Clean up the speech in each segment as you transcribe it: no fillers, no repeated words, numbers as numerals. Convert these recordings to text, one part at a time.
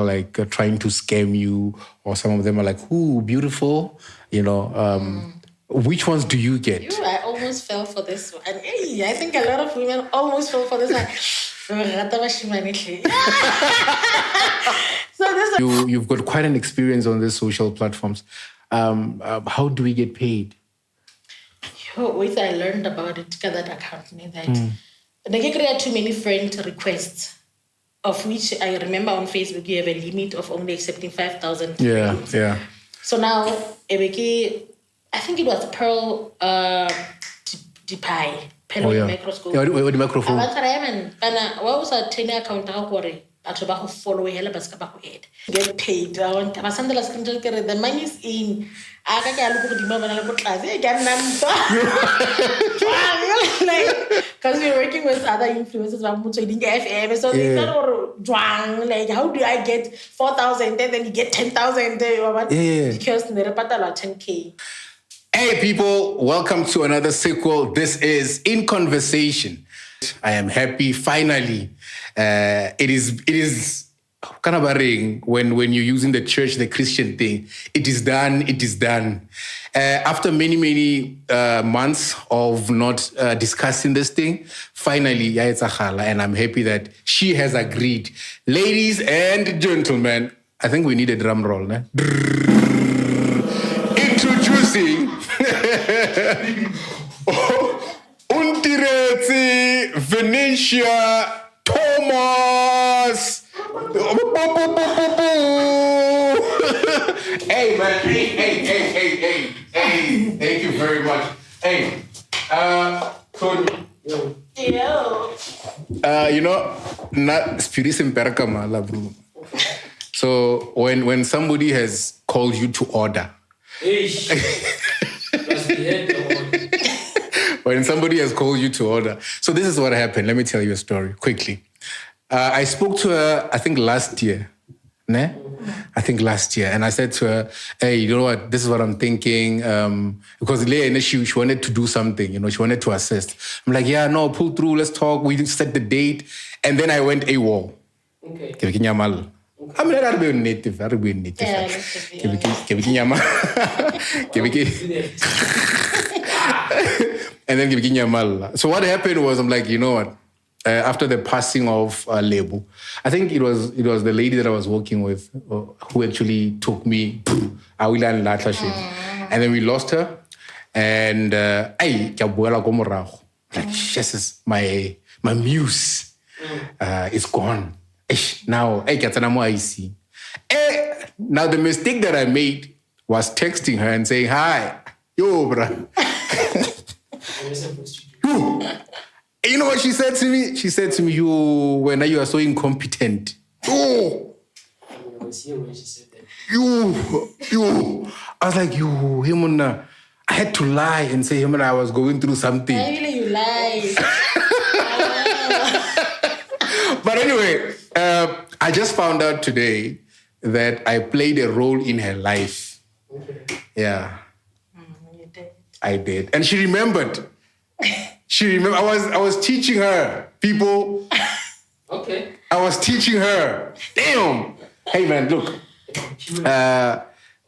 are like trying to scam you, or some of them are like, ooh, beautiful, which ones do you get? I almost fell for this one. Hey, I think a lot of women almost fell for this one. So You've got quite an experience on these social platforms. How do we get paid? Wait, I learned about it, that account, that they create too many friend requests, of which I remember on Facebook you have a limit of only accepting 5,000 friends. Yeah. So now, I think it was Pearl Depai, Pearl microscope. Yeah, the microphone. What was a 10 account? To follow get paid. The money is in. Because we're working with other influencers, so they thought, like, how do I get 4,000 and then you get 10,000? Because they report 10K. Hey people, welcome to another sequel. This is In Conversation. I am happy finally. It is kind of a ring when you're using the church, the Christian thing. It is done. After many months of not discussing this thing, finally, it's a chala, and I'm happy that she has agreed. Ladies and gentlemen, I think we need a drum roll, né? Introducing Untirezi Venetia Thomas. Hey man, hey. Thank you very much. Hey, Tony. Yo. Not spirisim perkamala, bro. So when somebody has called you to order. When somebody has called you to order. So this is what happened. Let me tell you a story quickly. I spoke to her, I think last year. Ne? I think last year. And I said to her, hey, you know what? This is what I'm thinking. Because she wanted to do something, she wanted to assist. I'm like, yeah, no, pull through, let's talk. We set the date. And then I went AWOL. Okay. I'm not a native. And then so what happened was, I'm like, you know what? After the passing of Lebu, I think it was the lady that I was working with who actually took me. And then we lost her. And like, Jesus, my muse is gone. Now, now the mistake that I made was texting her and saying, hi, yo, bruh. You know what she said to me? She said to me, you are so incompetent. Oh. I was here when she said that. You. I was like, I had to lie and say, I was going through something. Why really you lie? But anyway, I just found out today that I played a role in her life. Okay. Yeah. You did. I did. And she remembered. I was teaching her, people. Okay. I was teaching her. Damn. Hey, man, look.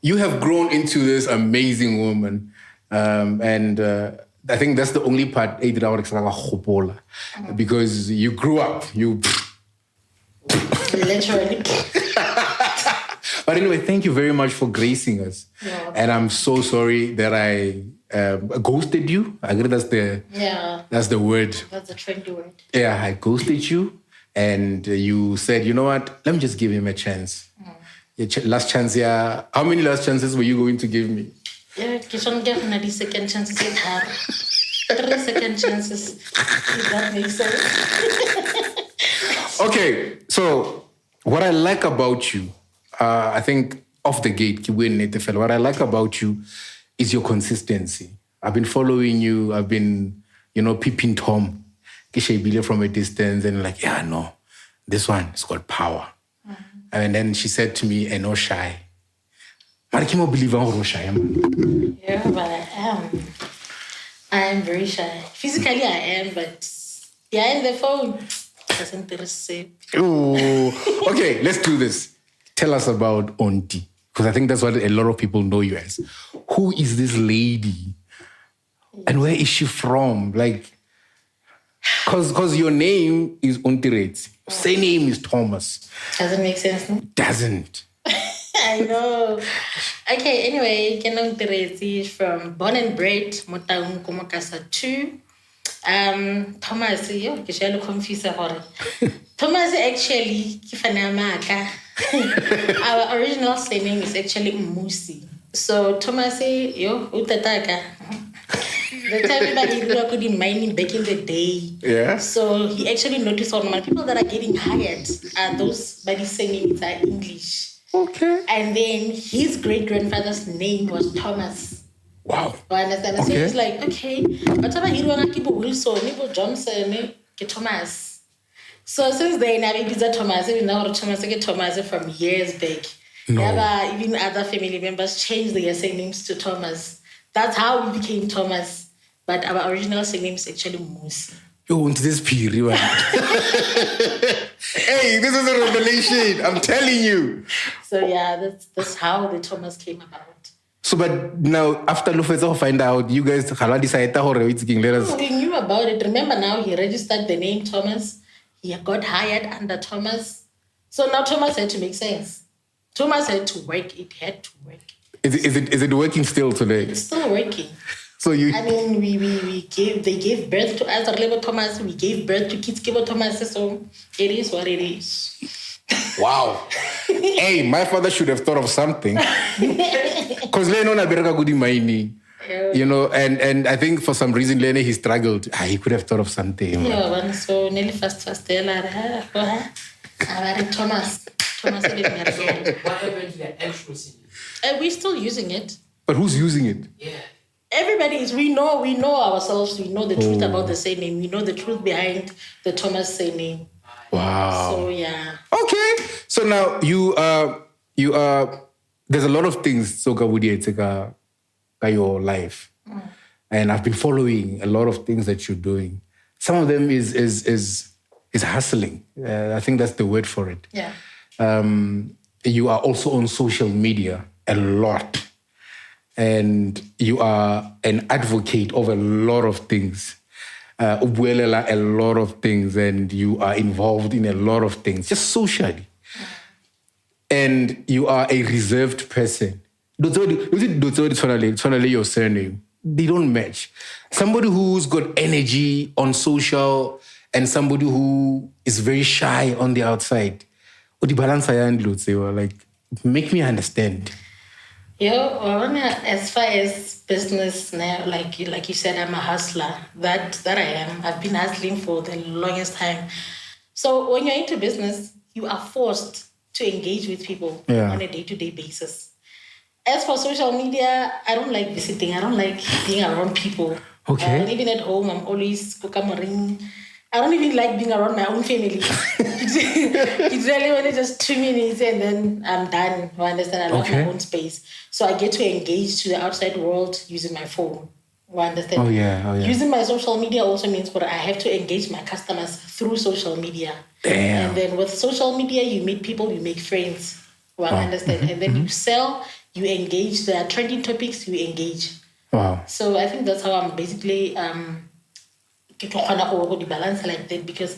You have grown into this amazing woman. And I think that's the only part because you grew up. Literally. But anyway, thank you very much for gracing us. Yeah. And I'm so sorry that I ghosted you. I guess that's the word. That's the trendy word. Yeah, I ghosted you. And you said, you know what? Let me just give him a chance. Last chance, yeah. How many last chances were you going to give me? Yeah, you don't get 90 second chances. 3 second chances. If that makes sense. Okay, so what I like about you, I think off the gate, what I like about you is your consistency. I've been following you. I've been, peeping Tom from a distance and like, yeah, no, this one is called power. Mm-hmm. And then she said to me, no shy. Yeah, but I am. I am very shy. Physically, I am, but in the phone doesn't feel safe. Ooh. Okay, let's do this. tell us about Onti, because I think that's what a lot of people know you as. Who is this lady? And where is she from? Like, because your name is Ontiretse. Surname is Thomas. Doesn't make sense, no? Doesn't. I know. Okay, anyway, Kenong Teresi is from born and bred, Motaung Komakasa 2. Thomas, yo, ke shalo confuse hore. Thomas actually, Kifanamaka. Our original surname is actually Musi. So Thomas, yo, utataka. The time that he could mining back in the day. Yeah. So he actually noticed on my people that are getting hired are those by the surnames are English. Okay. And then his great-grandfather's name was Thomas. Wow. You understand? Okay. So he's like, okay, but I'm here to keep Wilson, Nibo Johnson, Thomas. So since then, I've been Thomas, even now Thomas, Thomas from years back. No. Never, even other family members changed their surnames to Thomas. That's how we became Thomas. But our original surname is actually Musi. You want this period? Hey, this is a revelation. I'm telling you. So yeah, that's how the Thomas came about. So, but now after Lufetso find out, you guys decided let us. We knew about it. Remember now he registered the name Thomas. He got hired under Thomas. So now Thomas had to make sense. Thomas had to work. It had to work. Is it working still today? It's still working. So you. I mean, they gave birth to us, Lebo Thomas. We gave birth to kids, Kibo Thomas. So it is what it is. Wow. Hey, my father should have thought of something. Because Leno Naberga good mining. You know, and I think for some reason Lene he struggled. He could have thought of something. Yeah, so nearly fast Thomas. What happened to the actual CD? We're still using it. But who's using it? Yeah. Everybody is. We know ourselves. We know the truth about the surname. We know the truth behind the Thomas surname. Wow. So yeah. Okay. So now you are. There's a lot of things so your life, and I've been following a lot of things that you're doing. Some of them is hustling. I think that's the word for it. Yeah. You are also on social media a lot. And you are an advocate of a lot of things. A lot of things, and you are involved in a lot of things, just socially. And you are a reserved person. Your surname, they don't match. Somebody who's got energy on social and somebody who is very shy on the outside. Like, make me understand. As far as business now, like you said, I'm a hustler. That I am. I've been hustling for the longest time. So when you're into business, you are forced to engage with people on a day-to-day basis. As for social media, I don't like visiting. I don't like being around people. Okay. Even at home, I'm always cooking. I don't even like being around my own family. It's really only just 2 minutes and then I'm done. I understand. I love my own space. So I get to engage to the outside world using my phone. I understand. Oh yeah. Using my social media also means that I have to engage my customers through social media. Damn. And then with social media, you meet people, you make friends. I understand. And then you sell, you engage. There are trending topics, you engage. Wow. So I think that's how I'm basically balance like that, because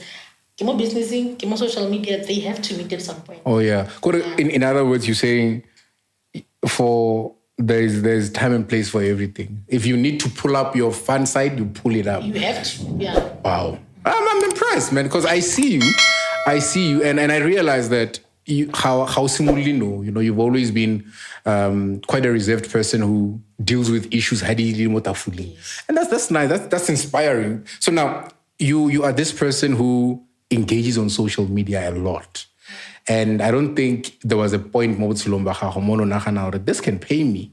chemo businessing, chemo social media, they have to meet at some point. Oh yeah. In other words, you're saying there's time and place for everything. If you need to pull up your fun side, you pull it up. You have to, yeah. Wow. I'm impressed, man, because I see you, and I realize that how similarly you've always been quite a reserved person who deals with issues hadili. And that's nice. That's inspiring. So now you are this person who engages on social media a lot. And I don't think there was a point this can pay me.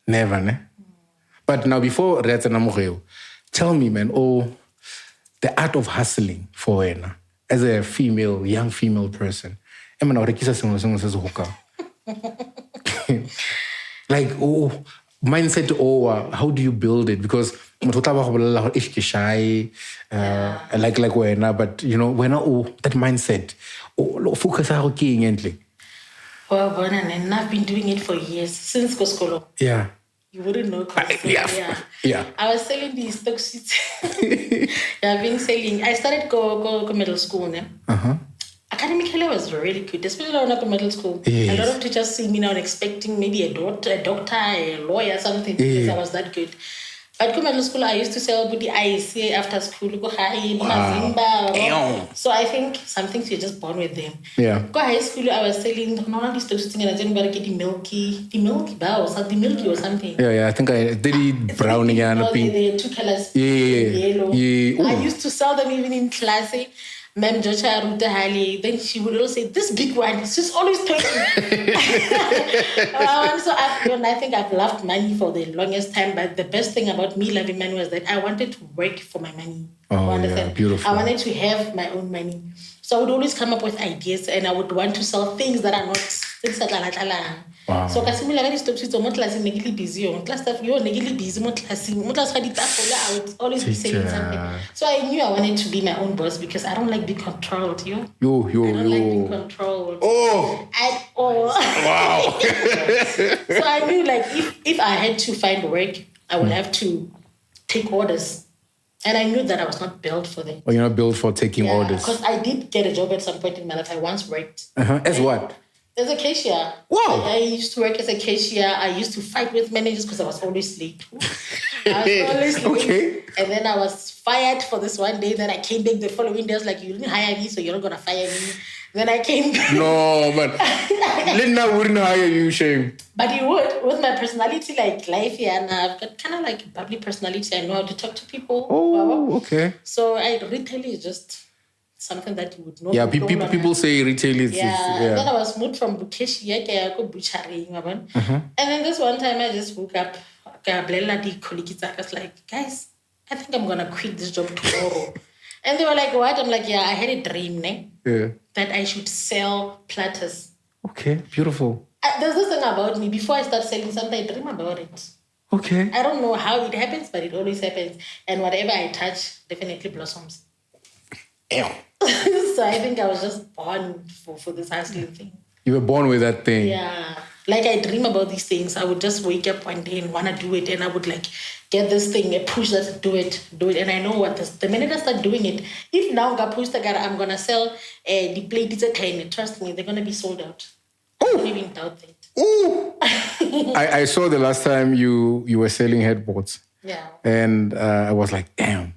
Never, ne? But now before tell me, man, the art of hustling for Ena as a young female person. Like, mindset, how do you build it? Because shy, like when, but when that mindset, focus on Well, and I've been doing it for years, since Koskolo. Yeah. You wouldn't know. Yeah. I was selling these stock sheets. I've been selling. I started go middle school. Academically, I was really good, especially when I went to middle school. Yes. A lot of teachers see me now and expecting maybe a doctor, a lawyer, something, because I was that good. But in middle school, I used to sell booty ice after school. Go high, Damn. so I think some things you're just born with them. Yeah. Go high school, I was selling none of these things, and I didn't get the milky bows, the milky or something. Yeah. I think I did it brown again. The two colors. Yellow. Yeah. I used to sell them even in class. Ma'am Jocha Ruta Hali, then she would always say, this big one, it's just always talking. So I think I've loved money for the longest time, but the best thing about me loving money was that I wanted to work for my money. Oh, yeah, beautiful. I wanted to have my own money. So I would always come up with ideas and I would want to sell things that are not things that are wow. So kasi mi lagani stop sheets mo class negili busy on class stuff yo negili busy mo class ga ditafola I would always be saying something. So I knew I wanted to be my own boss because I don't like being controlled, I don't like being controlled. At all. Wow. So I knew like if I had to find work, I would have to take orders. And I knew that I was not built for that. Oh, you're not built for taking orders. Because I did get a job at some point in my life. I once worked. As what? As a cashier. Wow. I used to work as a cashier. I used to fight with managers because I was always late. I was always late. Okay. And then I was fired for this one day. Then I came back the following day. I was like, you didn't hire me, so you're not going to fire me. Then I came back. No, but Linda wouldn't hire you, shame. But he would. With my personality, like life here, and I've got kind of like a bubbly personality. I know how to talk to people. Oh, okay. So retail is just something that you would know. Yeah, people say retail is... Yeah. And then I was moved from Bukeshi, I go butchery. And then this one time I just woke up, I was like, guys, I think I'm going to quit this job tomorrow. And they were like, what? I'm like, yeah, I had a dream, that I should sell platters. Okay, beautiful. There's this thing about me. Before I start selling something, I dream about it. Okay. I don't know how it happens, but it always happens. And whatever I touch definitely blossoms. Ew. So I think I was just born for this hustling thing. You were born with that thing. Yeah. Like I dream about these things. I would just wake up one day and want to do it. And I would like get this thing, a push that do it. And I know what this, the minute I start doing it, if now I push the guy, I'm going to sell the plate, it's a kind. Trust me, they're going to be sold out. I don't even doubt that. Ooh. I saw the last time you were selling headboards. Yeah. And I was like, damn,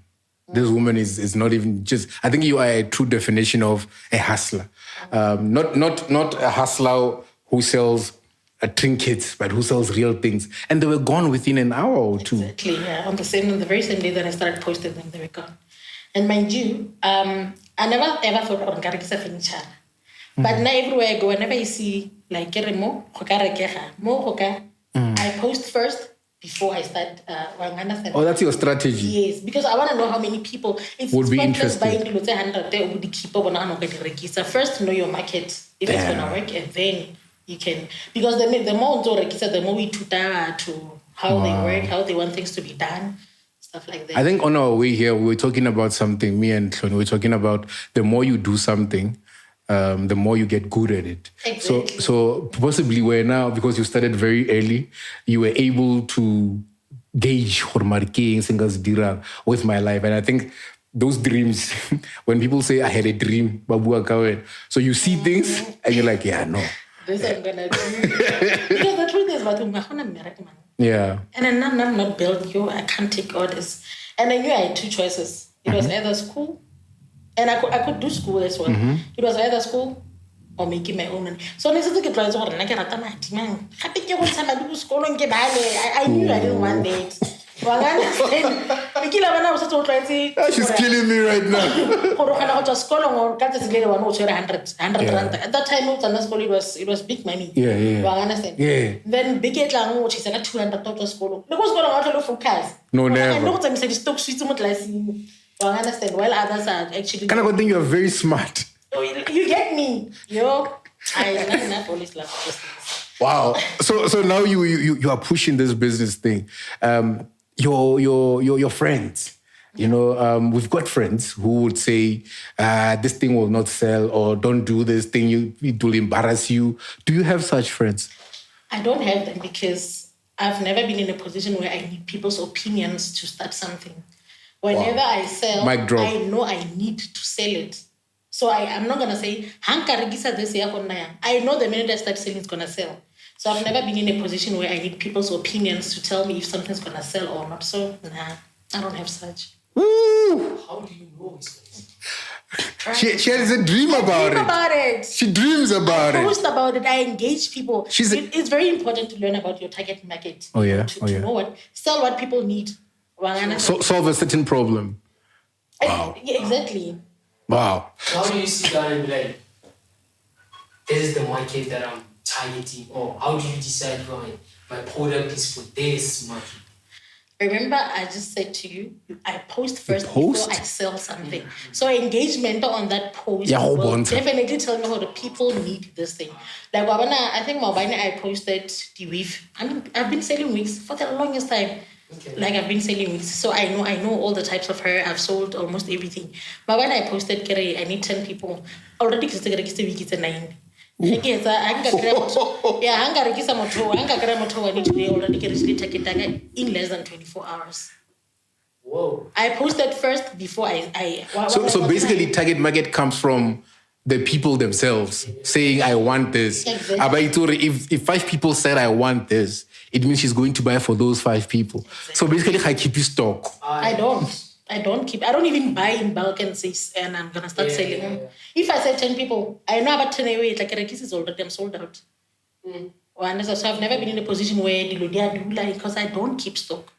this woman is not even just... I think you are a true definition of a hustler. Not a hustler who sells trinkets, but who sells real things. And they were gone within an hour or two. Exactly, yeah. On the very same day that I started posting them, they were gone. And mind you, I never ever thought on Garikisa furniture. But now everywhere I go, whenever I see like I post first before I start. Oh, that's your strategy. Yes, because I want to know how many people would be interested. First, know your market if it's gonna work, and then you can, because the more the more we tutor to how they work, how they want things to be done. Stuff like that. I think on our way here, we were talking about something, me and Tlhoni, we were talking about the more you do something, the more you get good at it. Exactly. So possibly where now, because you started very early, you were able to gauge with my life. And I think those dreams, when people say, I had a dream, so you see things and you're like, yeah, no. This I'm going to do. Because the truth is, yeah. And I'm not built, I can't take orders. And I knew I had two choices. It was either school, and I could do school as well. It was either school or making my own money. So I knew I didn't want that. She's killing me right now. At that time, it was big money. Yeah. Then big it lang, she's a 200 total school. Look what's going on for cars. No, never. I know what I'm saying, stock sweets, well, understand, while others are actually. Kind of think you're very smart. You get me. I always love business. Wow. So now you are pushing this business thing. Your friends, You know, we've got friends who would say, this thing will not sell, or don't do this thing, it will embarrass you. Do you have such friends? I don't have them because I've never been in a position where I need people's opinions to start something. Whenever I sell, Mic drop. I know I need to sell it. So I'm not going to say, this year. I know the minute I start selling, it's going to sell. So I've never been in a position where I need people's opinions to tell me if something's going to sell or not. So, nah, I don't have such. Woo! How do you know it's She has a dream about it. She dreams about I post about it. I engage people. It's very important to learn about your target market. Oh, yeah. To know sell what people need. Solve a certain problem. Wow. Yeah, exactly. Wow. How do you sit down and be like, this is the market that I'm targeting? Or how do you decide my product is for this market? Remember, I just said to you, I post first before I sell something. So engagement on that post will definitely tell me how the people need this thing. Like, I think I posted the weave. I've been selling wigs for the longest time. Okay. Like, I've been selling wigs. So I know all the types of hair. I've sold almost everything. But when I posted, I need 10 people. Already, it's a 9. I need today in less than 24 hours. Whoa. I posted first before I So basically, target market comes from the people themselves saying, I want this. Exactly. If 5 people said, I want this, it means she's going to buy for those 5 people. Exactly. So basically, I keep you stock. I don't even buy in bulk and say, and I'm going to start selling them. If I say 10 people, I know about 10 away, like a kiss is already, I'm sold out. So I've never been in a position where because I don't keep stock.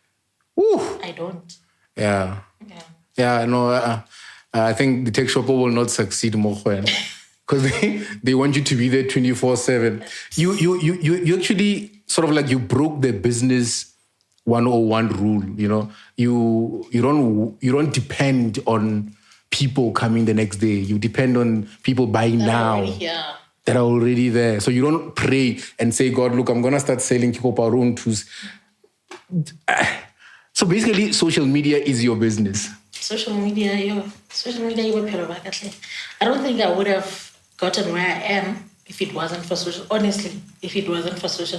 Ooh. I don't. Yeah. No, I think the tech shopper will not succeed more because they want you to be there 24/7. You actually sort of like you broke the business 101 rule. You know, you don't depend on people coming the next day. You depend on people buying now. That are already there. So you don't pray and say, God, look, I'm going to start selling Kikoparuntus. So basically, social media is your business. Social media, you I don't think I would have gotten where I am if it wasn't for social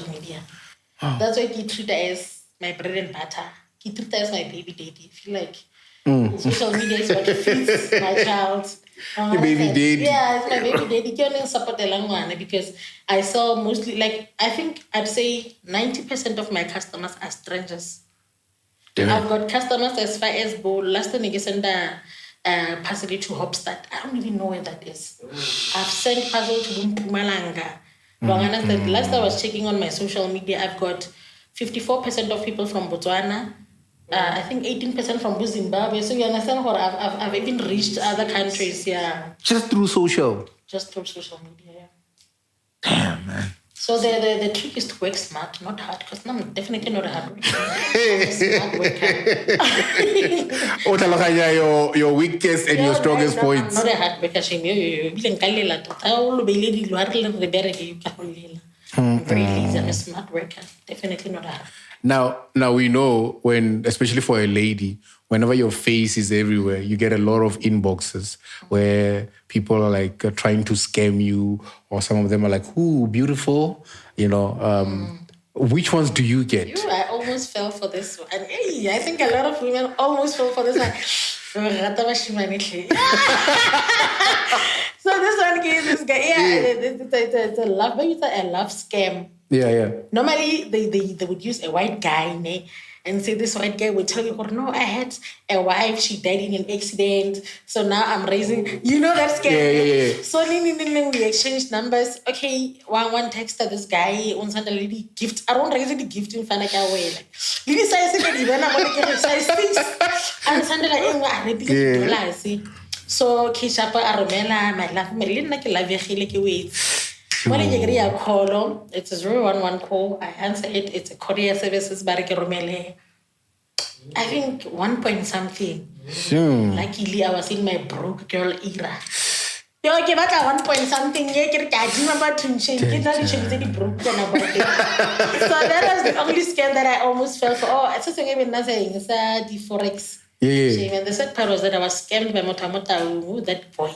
media. Oh. That's why I treat it as my bread and butter. I treat it as my baby daddy. I feel like social media is what feeds my child. Your baby daddy. Yeah, it's my baby daddy. I support the language because I sell mostly, like, I think I'd say 90% of my customers are strangers. I've got customers as far as last time I sent a parcel to Hopstad. I don't even know where that is. I've sent parcel to Mpumalanga. Last time I was checking on my social media, I've got 54% of people from Botswana. I think 18% from Zimbabwe. So you understand what I've even reached other countries, yeah. Just through social? Just through social media, yeah. Damn, man. So the trick is to work smart, not hard, because I'm definitely not a hard worker. I'm a smart worker. Your weakest and your strongest points. I'm not a hard worker. I'm very lazy. I'm a smart worker. Definitely not a hard worker. Now we know when, especially for a lady, whenever your face is everywhere, you get a lot of inboxes where people are like trying to scam you, or some of them are like, "Ooh, beautiful," you know. Which ones do you get? I almost fell for this one. And I think a lot of women almost fell for this one. So this one gives this guy, it's a love, maybe it's a love scam. Yeah. Normally, they would use a white guy, and say this white guy would tell you, oh, no, I had a wife, she died in an accident, so now I'm raising, that scam. Yeah. So we exchanged numbers. Okay, one texted this guy, on Sunday, gift. I don't raise the gift in front of our way. Lady size again, even I'm going to size 6. And Sunday, $1. So Kishapa Aromela, my love, Melina, wait. When I get a call, it's a 011 call. I answer it. It's a courier services, I think 1 point something. Luckily, I was in my broke girl era. Yo, give back 1 point something. So that was the only scam that I almost fell for. Oh, it's just the Forex. Yeah. And the sad part was that I was scammed by Mota, that boy.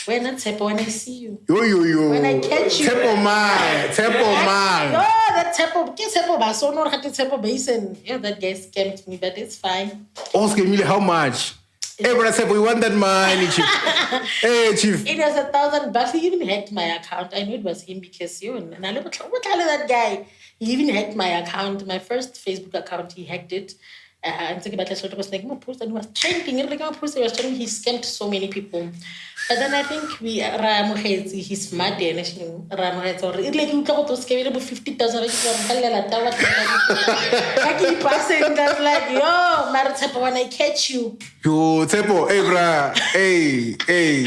When I see you. Yo. When I catch you. Tepo man. No, that Tepo Baso, no, Tepo Basin. Yeah, that guy scammed me, but it's fine. Oh, scam me how much? Hey, brother Tepo, we want that money, chief. Hey, chief. It was $1,000. He even hacked my account. I knew it was him because and I look at that guy. He even hacked my account, my first Facebook account. He hacked it. And talking about that, was like, post, and he was trending. He was trending. He scammed so many people. But then I think he's smart. It's like you got to scam about 50,000. Like, yo, Maritepo, when I catch you. Yo, Tepo, hey, bra. Hey.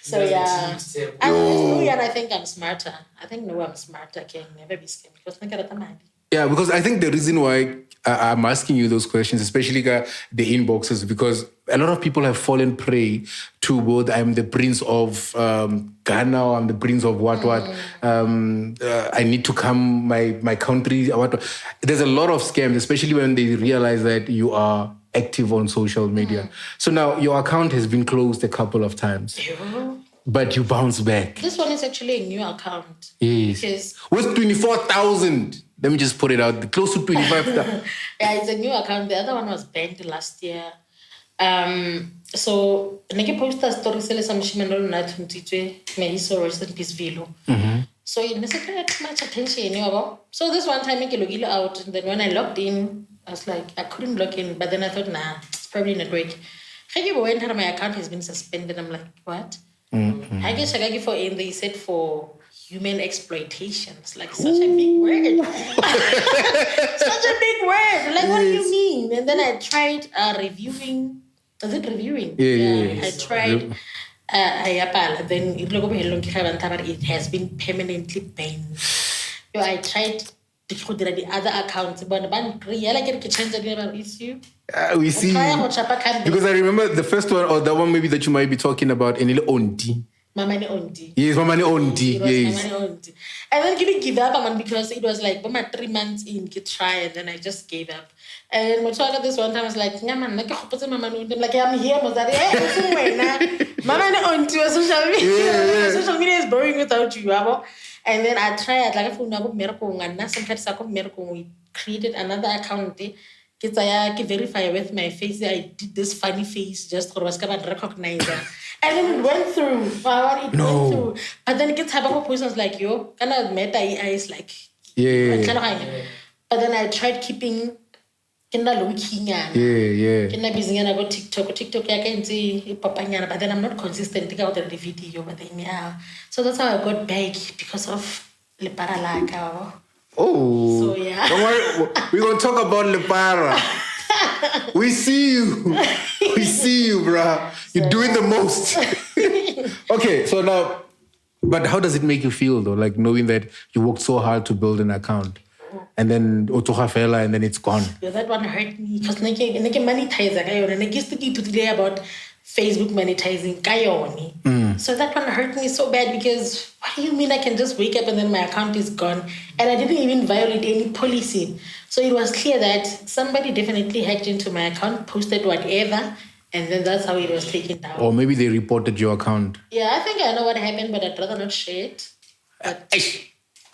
So, yeah. I think I'm smarter. I think I'm smarter. I can never be scammed because I got the money. Yeah, because I think the reason why I'm asking you those questions, especially the inboxes, because a lot of people have fallen prey to both I'm the prince of Ghana, or I'm the prince of what. I need to come my country. What. There's a lot of scams, especially when they realize that you are active on social media. So now your account has been closed a couple of times. But you bounce back. This one is actually a new account. Yes. Because with 24,000. Let me just put it out. Close to 25,000. Yeah, it's a new account. The other one was banned last year. So, I posted a story selling some shimano na 22. May he so rest in peace velo. So it didn't get much attention. So this one time I logged out, and then when I logged in, I was like, I couldn't log in. But then I thought, nah, it's probably not working. My account has been suspended. I'm like, what? I guess I got it for in. They said for human exploitation. It's like such a big word. Such a big word. Like, what do you mean? And then I tried reviewing. Was it reviewing? Yeah. I tried. Then it has been permanently banned. I tried to do the other accounts, but we see. Because I remember the first one, or the one maybe that you might be talking about, MAMANE ONTI. MAMANE ONTI. Yes, MAMANE ONTI. Yes. MAMANE ONTI. And then didn't give up because it was like 3 months in, try, and then I just gave up. And Mochaka this one time was like, I'm like, I'm here, MAMANE ONTI, social media is boring without you. And then I tried, we created another account. I verify with my face. I did this funny face just for recognize her. And then it went through. Went through. But then it gets a person like, yo, kind of meta eyes like, But then I tried keeping looking. Yeah. Busy and I go TikTok. I can see Papanyana, but then I'm not consistent. Take out the video, but then So that's how I got back because of Le Paralaka. Oh. So yeah. Don't worry. We're gonna talk about Lepara. We see you, bruh. You're doing the most. Okay, so now, but how does it make you feel though? Like knowing that you worked so hard to build an account and then Otohafela and then it's gone. Yeah, that one hurt me because I monetize and I used to keep today about Facebook monetizing kayoni. So that one hurt me so bad because what do you mean I can just wake up and then my account is gone? And I didn't even violate any policy. So it was clear that somebody definitely hacked into my account, posted whatever, and then that's how it was taken down. Or maybe they reported your account. Yeah, I think I know what happened, but I'd rather not share it. But,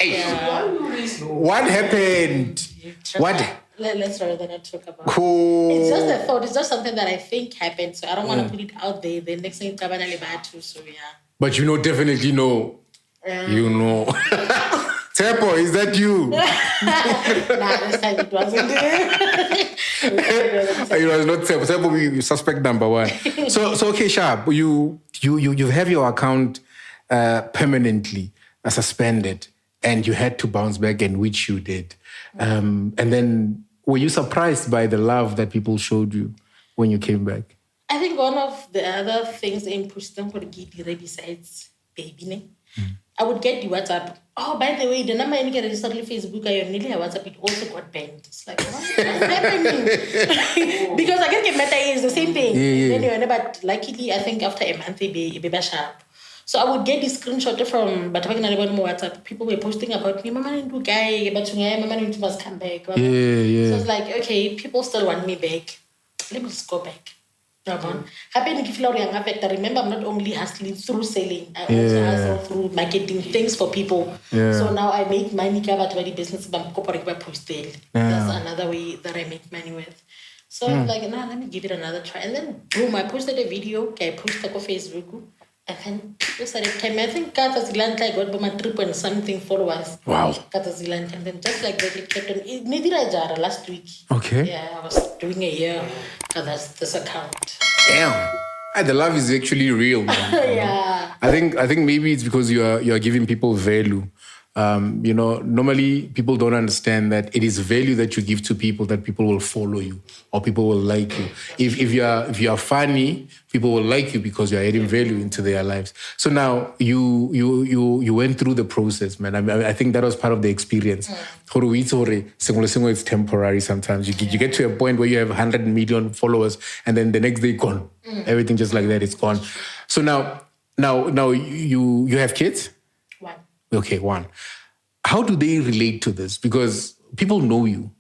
yeah. What happened? Let's rather not talk about Cool. it. It's just a thought. It's just something that I think happened. So I don't want to put it out there. The next thing it's bad too. So yeah. But you know, definitely know. You know. Tepo, is that you? Nah, this time it wasn't. It was not Tepo. Tepo, we suspect number one. So okay, Sharp. You have your account permanently suspended, and you had to bounce back, and which you did. And then, were you surprised by the love that people showed you when you came back? I think one of the other things in Pustam for the besides baby, I would get the WhatsApp. Oh, by the way, the number I get registered on Facebook, I only have WhatsApp, it also got banned. It's like, what's happening? Because I get meta is the same thing. Yeah. But luckily, I think after a month, it be sharp. So I would get this screenshot from, but talking about WhatsApp, people were posting about me, MAMANE guy, but MAMANE must come back. Yeah. So it's like, okay, people still want me back. let me just go back. I remember I'm not only hustling through selling, I also hustle through marketing things for people. So now I make money about business, that's another way that I make money with. So I'm like, nah, let me give it another try. And then boom, I posted a video, I posted on Facebook. And then people started coming. I think Kataziland I got my 3 point something followers. Wow. Kataziland. And then just like that, it kept on. Nidira last week. Okay. Yeah, I was doing a year for this account. Damn. The love is actually real, man. Yeah. I think maybe it's because you are giving people value. Normally people don't understand that it is value that you give to people that people will follow you or people will like you. If you are funny, people will like you because you are adding value into their lives. So now you went through the process, man. I think that was part of the experience. It's temporary sometimes. You get to a point where you have 100 million followers and then the next day gone. Everything just like that, it's gone. So now you have kids? One. Okay, one. How do they relate to this? Because people know you.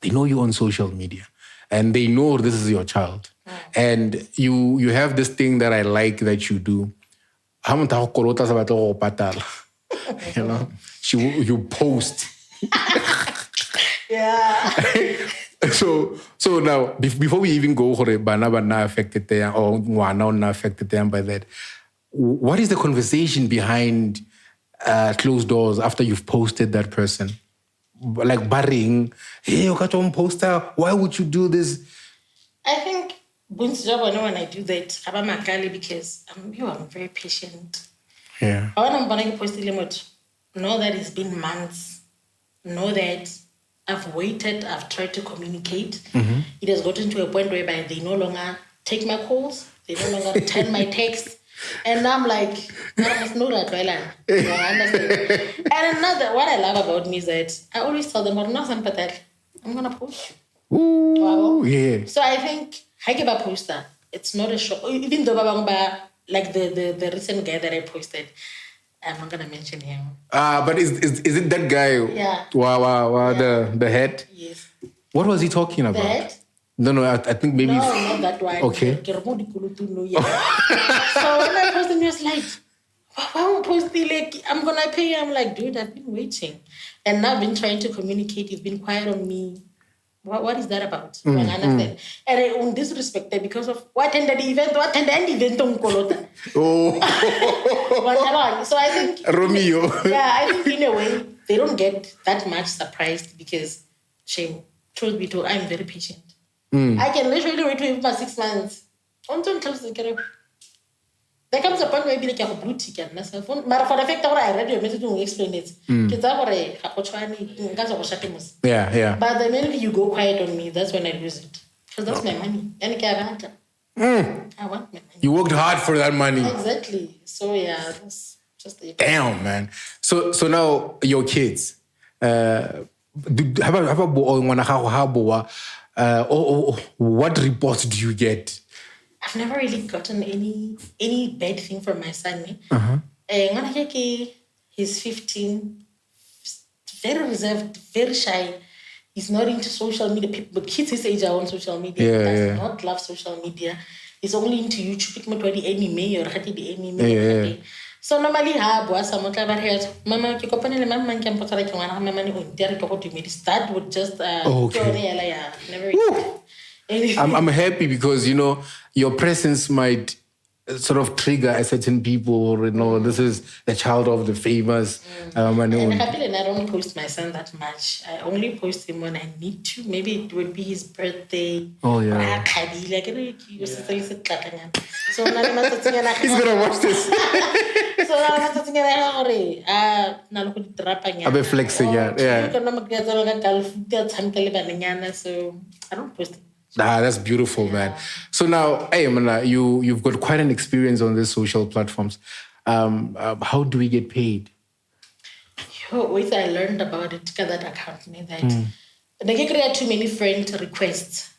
They know you on social media. And they know this is your child. And you have this thing that I like that you do. You know? You post. Yeah. So now, before we even go for bana affected there or ngwana affected there by that, what is the conversation behind closed doors after you've posted that person? Like barring, hey, you got on poster, why would you do this? I think when I do that, I'm makali because I'm very patient. Yeah. I want to post the limit. Know that it's been months. Know that I've waited, I've tried to communicate. It has gotten to a point whereby they no longer take my calls, they no longer return my texts. And I'm like, I must know that well. And another, what I love about me is that I always tell them, I'm going to post you. Ooh, yeah. So I think, I give a poster. It's not a show. Even though, like the recent guy that I posted, I'm not going to mention him. But is it that guy? Yeah. Wow, yeah. The head? Yes. What was he talking about? The head? No, I think maybe... No, not that one. Okay. So when I posted, he was like, why won't post the like, I'm going to pay you. I'm like, dude, I've been waiting. And now I've been trying to communicate. You've been quiet on me. What is that about? I understand. And I own disrespect because of what ended the event, on Kolota. Oh. So I think... Romeo. I think in a way, they don't get that much surprised because, shame, truth be told, I'm very patient. I can literally wait for him for 6 months. There comes a point where I be like a blue ticket. But for the fact that I read your message to explain it, yeah. But the minute you go quiet on me, that's when I lose it. Because that's my money. I want my money. You worked hard for that money. Exactly. So yeah, that's just the... Damn, man. So now your kids. What reports do you get? I've never really gotten any bad thing from my son. He's 15, very reserved, very shy. He's not into social media. People, kids his age are on social media. He does not love social media. He's only into YouTube. So normally, that would just never. I'm happy because your presence might sort of trigger a certain people. This is the child of the famous. And happily, I don't post my son that much. I only post him when I need to. Maybe it would be his birthday. Oh yeah. So he's gonna watch this. I'll be flexing, yeah. So I don't post it. That's beautiful, man. So now, hey, man, you've got quite an experience on these social platforms. How do we get paid? Wait, I learned about it, that account, that they create too many friend requests,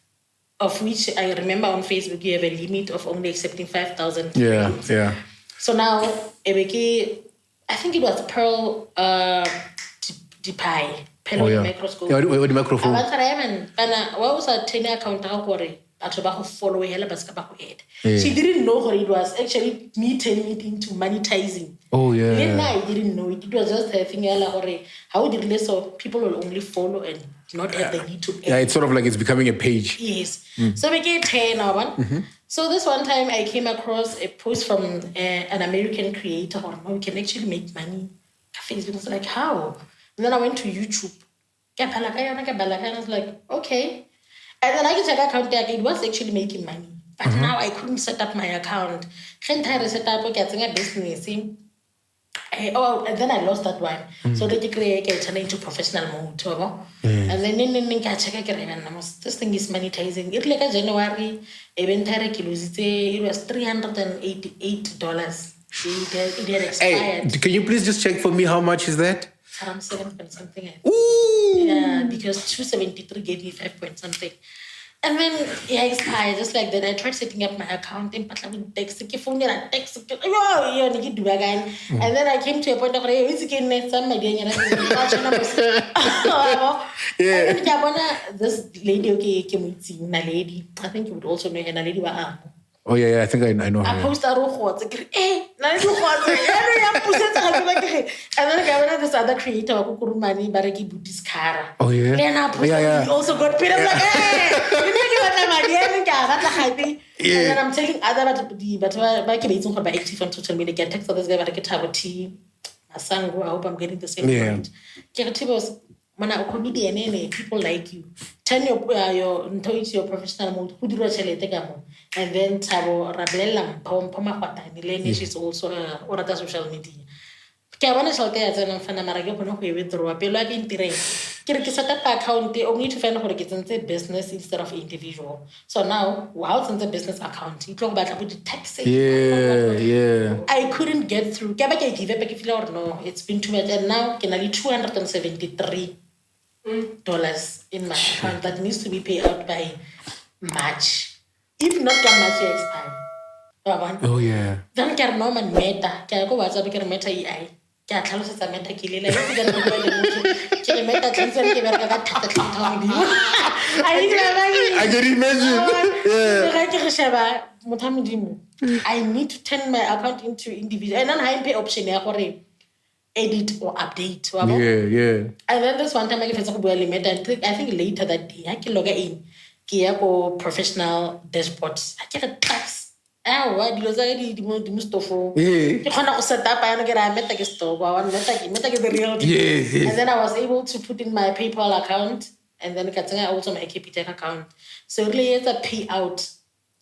of which I remember on Facebook you have a limit of only accepting 5,000 friends. Yeah. So now, I think it was Pearl Depai. Microphone. What was a 10 account? batho ba go follow hela ba ska ba go add. She didn't know what it was actually me turning it into monetizing. Oh yeah. Then I didn't know it. It was just a thing how did it so people will only follow and not have the need to add. Yeah, it's sort of like it's becoming a page. Yes. So we get 10 one. So this one time I came across a post from an American creator or no, we can actually make money. Facebook was like, how? And then I went to YouTube. I was like, okay. And then I get check account there. It was actually making money. But now I couldn't set up my account. Can't I set up getting a business? And then I lost that one. So they create turn into professional mode. And then I check this thing is monetizing. It like a January event it was $388. It had expired. Hey, can you please just check for me how much is that? Around 7 point something. Ooh. Yeah, because 273 gave me 5 point something. And then expired just like that. I tried setting up my account and text. And then I came to a point of this lady, I think you would also know her, lady. Oh yeah, I think I know her. I post a rojo. And then this other creator who money baraki Buddhist cara. Oh yeah. Then I posted also got paid. I'm like, hey, you know what I'm again. And then I'm telling other but my kids are active on social media. Get text others guy baraki taboti. Masango, I hope I'm getting the same point. Was when a comedian people like you. Turn your professional mode. Who do and then Tabo Rabella Poma she's also or other social media. Cabana shall get an Fanamarago withdraw a bill like in terrain. Set up account, they only to find out it's a business instead of individual. So now, while it's in the business account, you talk about the taxes. Yeah. I couldn't get through. Give up or no, it's been too much. And now, can I $273 in my account that needs to be paid out by March. If not come March, you expire. Oh yeah. Then can no man meta. Can go watch up meta EI. Can tell us a meta killing. I can imagine. I need to turn my account into individual. And then I pay option edit or update. Yeah. And then this one time I think later that day I can log in. Professional dashboards. I get a tax. Why do you Mustafa? You cannot set up. I get a meta store. I want the real deal. Yes. And then I was able to put in my PayPal account and then also my Capitec account. So really it's a payout.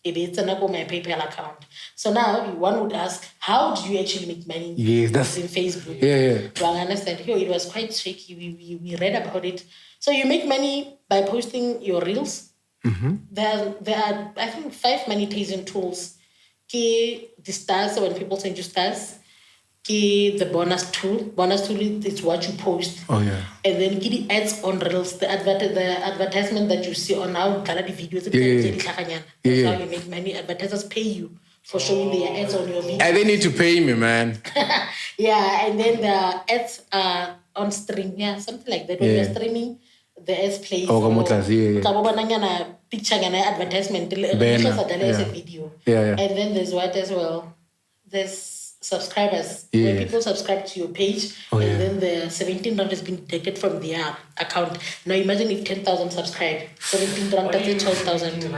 It's my PayPal account. So now one would ask, how do you actually make money? Yes, that's in Facebook. Yeah. Well, I understand. It was quite tricky. We read about it. So you make money by posting your reels. There are I think 5 monetization tools. The stars, when people send you stars. The bonus tool is what you post. Oh yeah. And then the ads on reels, the advertisement that you see on our gallery videos. That's how you make money. Advertisers pay you for showing their ads on your video. And they need to pay me, man. Yeah, and then the ads are on stream. Yeah, something like that. When you're streaming, the ads plays. Picture and advertisement. There's a video. Yeah. And then there's what as well? There's subscribers. When people subscribe to your page, and then the 17 rand has been taken from their account. Now imagine if 10,000 subscribe. 17 rand, that's 12,000.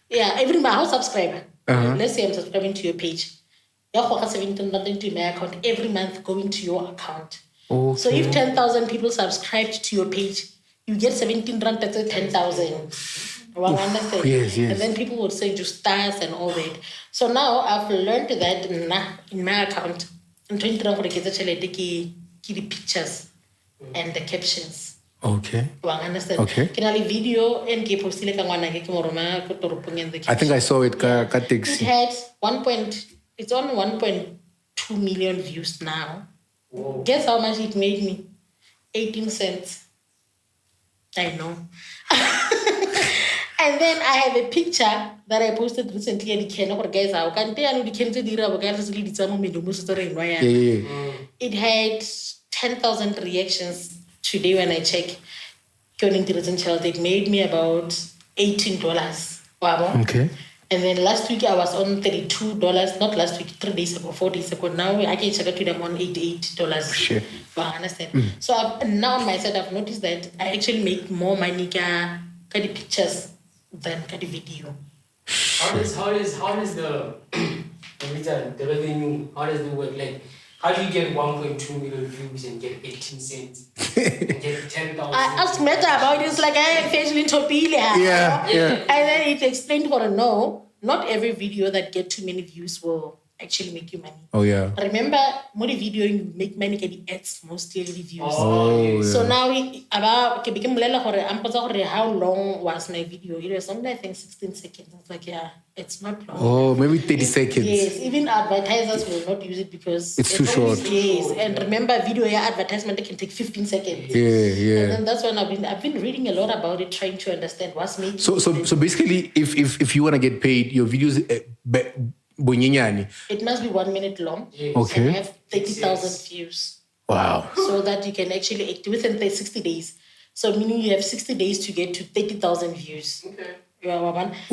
Yeah, every house subscriber. Let's say I'm subscribing to your page. 17 rand into my account every month going to your account. Okay. So if 10,000 people subscribed to your page, you get 17 rand, that's 10,000. Understand? Yes. And then people would send you stars and all that. So now I've learned that in my account, I'm trying to get the pictures and the captions. Okay. Understand? Okay. Can I video and keep posting the I think I saw it. It had it's on 1.2 million views now. Whoa. Guess how much it made me? 18 cents. I know. And then I have a picture that I posted recently at the guys. It had 10,000 reactions today when I check. It made me about $18. Okay. And then last week I was on $32. Not last week, 3 days ago, 4 days ago. Now I can check it to them on $88. Shit. Well, I understand. So now on my side, I've noticed that I actually make more money ka the pictures than ka the video. How does the revenue, how does it work? Like, how do you get 1.2 million views and get 18 cents and get 10,000? I asked Meta about it. It's like, I Facebook Topili. Yeah. And then it explained for a no, not every video that get too many views will actually make you money. Oh, yeah. Remember, more video you make money get the ads mostly the views. Oh, So yeah. now how long was my video? It was only I think 16 seconds. I was like, yeah, it's not long. Oh, maybe 30 seconds. Yes, even advertisers will not use it because It's too short. Yes, and remember, video advertisement can take 15 seconds. Yeah. And then that's when I've been reading a lot about it, trying to understand what's making. So basically, if you want to get paid, your videos it must be 1 minute long. Yes. Okay. And have 30,000 views. Wow. So that you can actually act within 60 days. So meaning you have 60 days to get to 30,000 views. Okay.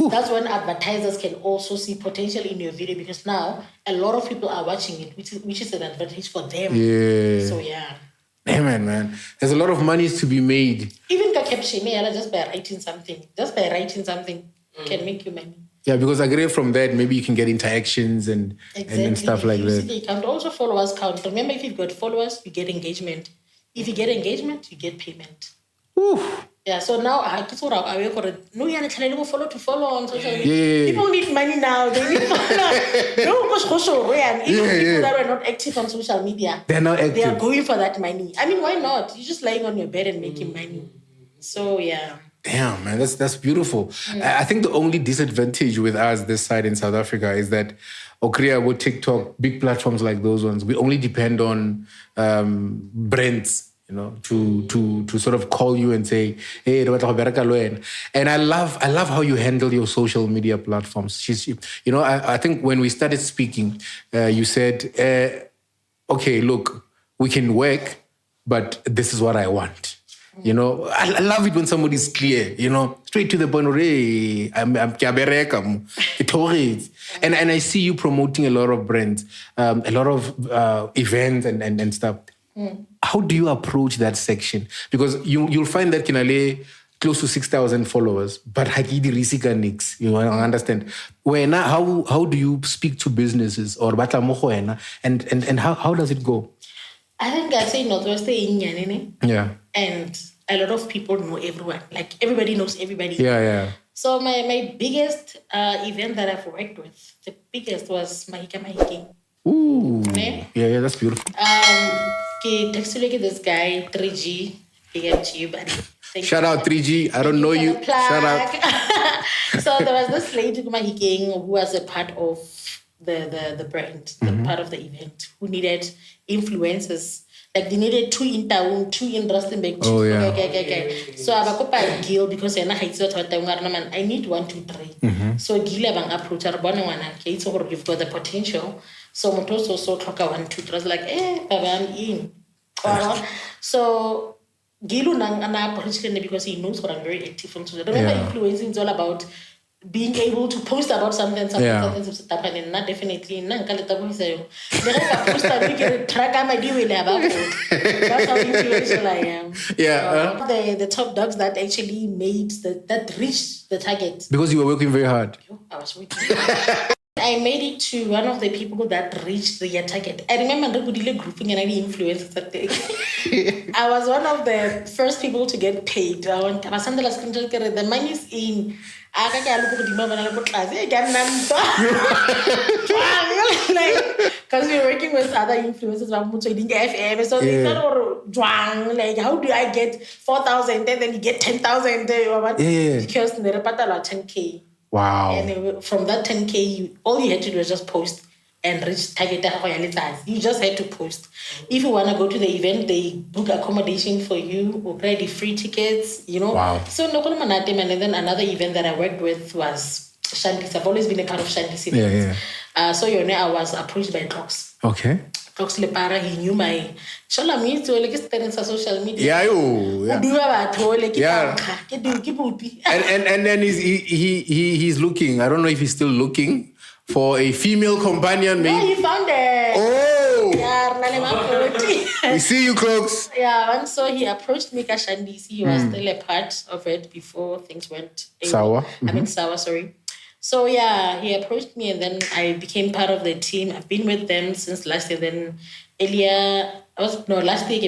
That's when advertisers can also see potential in your video because now a lot of people are watching it, which is an advantage for them. Yeah. So yeah. Damn, man. There's a lot of money to be made. Even the caption, just by writing something, can make you money. Yeah, because I agree from that, maybe you can get interactions and stuff like that. You can also followers count. Remember, if you've got followers, you get engagement. If you get engagement, you get payment. Ooh. Yeah, so now I get for it. No, you're not follow on social media. Yeah. People need money now. They need followers. No, because even people that were not active on social media, They're now active. they are going for that money. I mean, why not? You're just lying on your bed and making money. So yeah. Damn, man, that's beautiful. I think the only disadvantage with us this side in South Africa is that Okria with TikTok, big platforms like those ones, we only depend on brands, to sort of call you and say, hey, and I love how you handle your social media platforms. I think when we started speaking, you said, okay, look, we can work, but this is what I want. I love it when somebody's clear, straight to the point. Hey, I'm and I see you promoting a lot of brands, a lot of events and stuff. How do you approach that section? Because you'll find that Kinale close to 6,000 followers, but Hakidi Risika Nix, I understand. How do you speak to businesses or and how does it go? I think I say Northwest in Yanine. Yeah. And a lot of people know everyone. Like everybody knows everybody. Yeah. So my biggest event that I've worked with, the biggest was Mahika Mahiking. Ooh. Yeah, that's beautiful. This guy, 3G, big up to you, buddy. Shout out 3G. I don't know you. Shout out. So there was this lady, Mahiking, who was a part of the brand, part of the event, who needed influencers. Like they needed two in town, two in Rustenburg. Oh, yeah. Okay. So I have Gil because I need 1, 2, 3. So Gil approach her so you've got the potential. So Motoso so talk 1, 2, 3. I was like, Baba, I'm in. So Gilu approach because he knows what I'm very active on social. Remember, influencing is all about being able to post about something and not definitely that's how influential I am. The top dogs that actually that reached the target because you were working very hard. I was working I made it to one of the people that reached their target. I remember the grouping and any influencers that day. I was one of the first people to get paid. The money is in. Because we were working with other influencers, so they thought, like, how do I get 4,000 and then you get 10,000? Because they report 10K. Wow. And from that 10K, all you had to do was just post and reach target. You just had to post. If you want to go to the event, they book accommodation for you or pay the free tickets, Wow. So, and then another event that I worked with was Shanti's. I've always been a part of Shanti's events. So, I was approached by Clocks. Okay. Talks lepara, he knew my shala me to like stand social media. Yeah, and then he's looking. I don't know if he's still looking for a female companion. No, maybe. he found it. Oh. Yeah, we see you, Cloaks. Yeah, and so he approached me Kashandisi. He was still a part of it before things went sour. I mean sour, sorry. So yeah, he approached me and then I became part of the team. I've been with them since last year. Then last year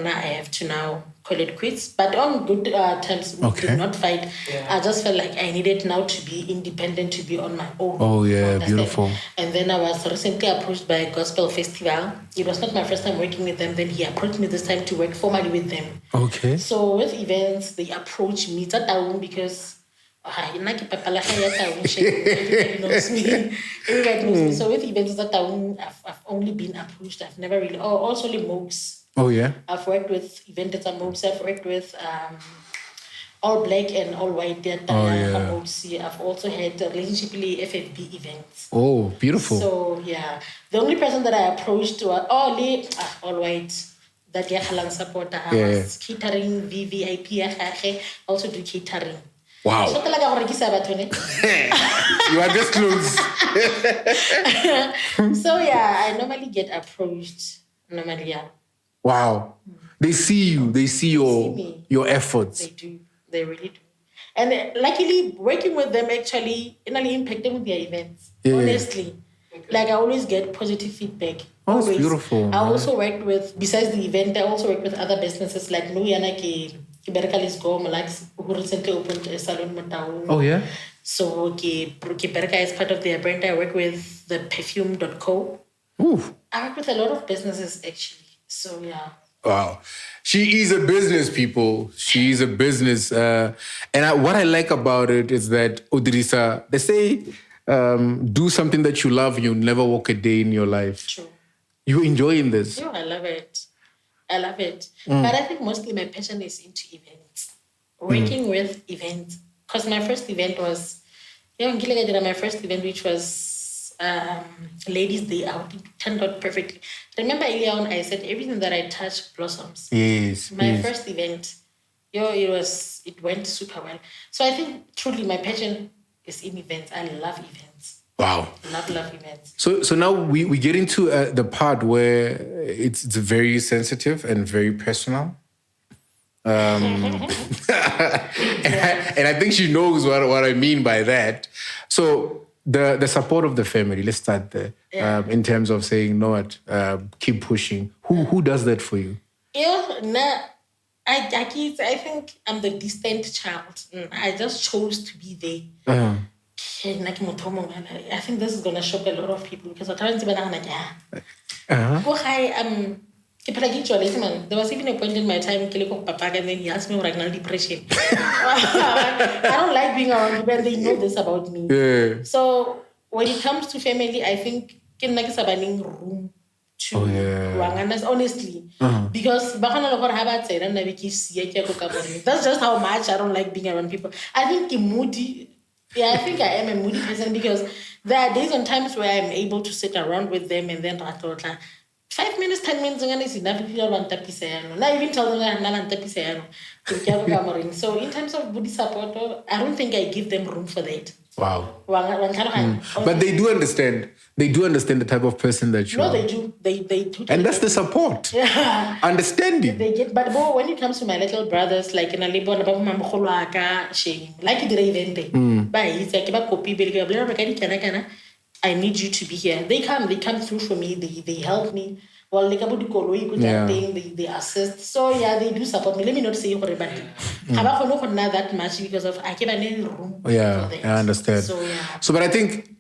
I have to now call it quits. But on good terms, we did not fight. Yeah. I just felt like I needed now to be independent, to be on my own. Oh yeah, beautiful. And then I was recently approached by a gospel festival. It was not my first time working with them. Then he approached me this time to work formally with them. Okay. So with events, they approach me because everybody knows me. Everybody knows me. So with events I've only been approached. I've never really also MOOCs. Oh yeah. I've worked with events at MOOCs. I've worked with all black and all white. I've also had relationship FFB events. Oh, beautiful. So yeah. The only person that I approached was all white. That supporter. I was catering, VVIP, also do catering. Wow. You are just close. So yeah, I normally get approached. Normally, yeah. Wow. They see you. They see your efforts. They do. They really do. And luckily, working with them actually impacted with their events. Yeah. Honestly. Like I always get positive feedback. Oh, that's beautiful. I also worked with, besides the event, I also worked with other businesses like Nuyanaki. Who recently opened a salon in. Oh, yeah? So, Berka is part of their brand. I work with the perfume.co. Ooh. I work with a lot of businesses, actually. So, yeah. Wow. She is a business, people. She is a business. What I like about it is that, Odrisa, they say, do something that you love, you'll never walk a day in your life. True. You're enjoying this. I love it. But I think mostly my passion is into events. Working with events. Because my first event was, my first event, which was Ladies' Day Out. It turned out perfectly. Remember earlier on, I said everything that I touch blossoms. Yes. My first event, it went super well. So I think truly my passion is in events. I love events. Wow. Love events. So now we get into the part where it's very sensitive and very personal. And I think she knows what I mean by that. So the support of the family, let's start there. Yeah. In terms of saying, no, keep pushing. Who does that for you? I think I'm the distant child. I just chose to be there. Uh-huh. I think this is going to shock a lot of people because there was even a point in my time and then he asked me what I know depression. I don't like being around people and they know this about me. Yeah. So when it comes to family, I think room to honestly. Uh-huh. Because that's just how much I don't like being around people. I think I think I am a moody person because there are days and times where I'm able to sit around with them and then 5 minutes, 10 minutes is enough. Not even tell them. So in terms of body support, I don't think I give them room for that. Wow. But they do understand. They do understand the type of person that you are. No, they do. They do. And that's the support. Yeah. Understanding. They get, but when it comes to my little brothers, like in a labor, like I need you to be here. They come through for me. They help me. Well, they assist. So yeah, they do support me. Let me not say but not that much because of I keep any room. Yeah, I understand. So yeah. So, but I think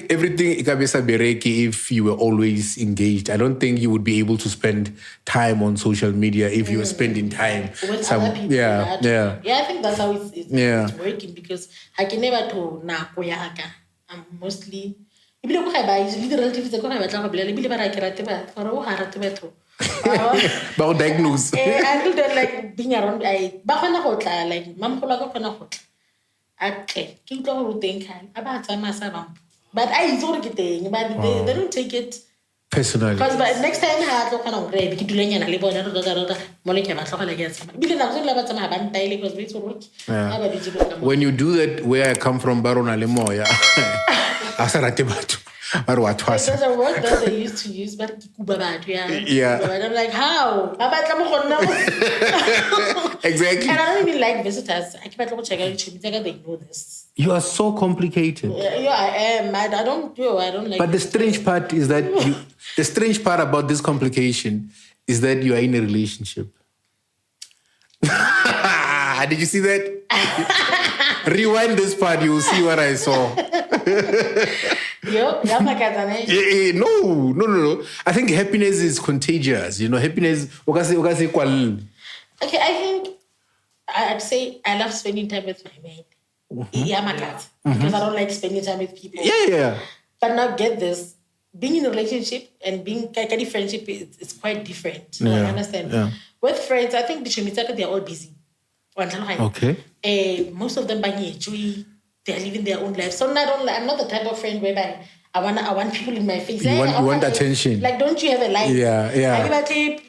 everything ikabesa bereki if you were always engaged. I don't think you would be able to spend time on social media if you were spending time with other people. Yeah. I think that's how it's working because I can never to I'm mostly. I don't like being around. But they don't take it Personally. Because next time I don't kind of grade, keep doing and live on another molecule. When you do that, where I come from, Baron Alemoya, there's a word that they used to use, but yeah. And I'm like, how? Exactly. And I don't even like visitors. I keep check out YouTube. They know this. You are so complicated. Yeah, I am. I don't like. But the strange part is that the strange part about this complication is that you are in a relationship. Did you see that? Rewind this part, you will see what I saw. No. I think happiness is contagious. Happiness. Okay, I think I'd say I love spending time with my man. Yeah, my cat. Because I don't like spending time with people. Yeah. But now get this. Being in a relationship and being a friendship is quite different. I understand. Yeah. With friends, I think they're all busy. Okay. Most of them they're living their own life. So I'm not the type of friend whereby I want people in my face. You want attention. Like, don't you have a life? Yeah. Like, they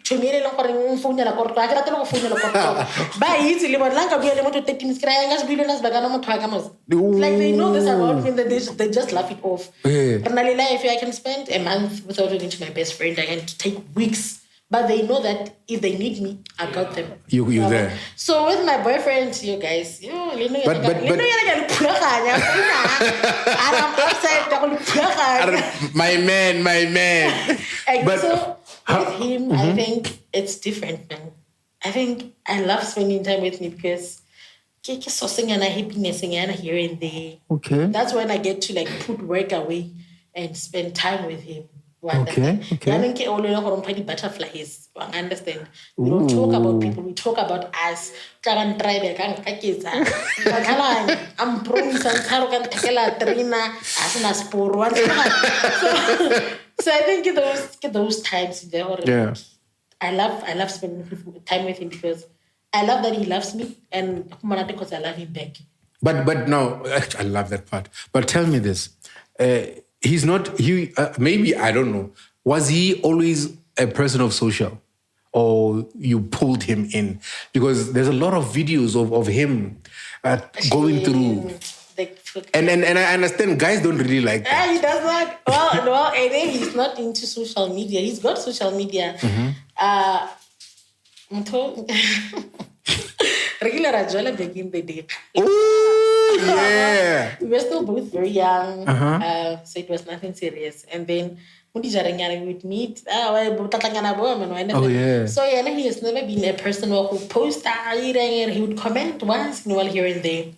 know this about me, they just laugh it off. If I can spend a month without talking to my best friend, I can take weeks. But they know that if they need me, I got them. You're there. So with my boyfriend, you guys, I'm upset. My man. But so with him, I think it's different, man. I think I love spending time with me because happiness here and there. Okay. That's when I get to put work away and spend time with him. Okay. I don't care all the butterflies. I understand. We don't talk about people, we talk about us. I'm prone to so I think those times there. I love spending time with him because I love that he loves me and because I love him back. But no, I love that part. But tell me this. Maybe, I don't know. Was he always a person of social? Or you pulled him in? Because there's a lot of videos of him going through. And I understand guys don't really like that. He does not. Well, and then he's not into social media. He's got social media. Regular Rajola back in the day. Yeah. We were still both very young. So it was nothing serious. And then we would meet. Oh, yeah. So he has never been a person who posts and he would comment once in a while here and there.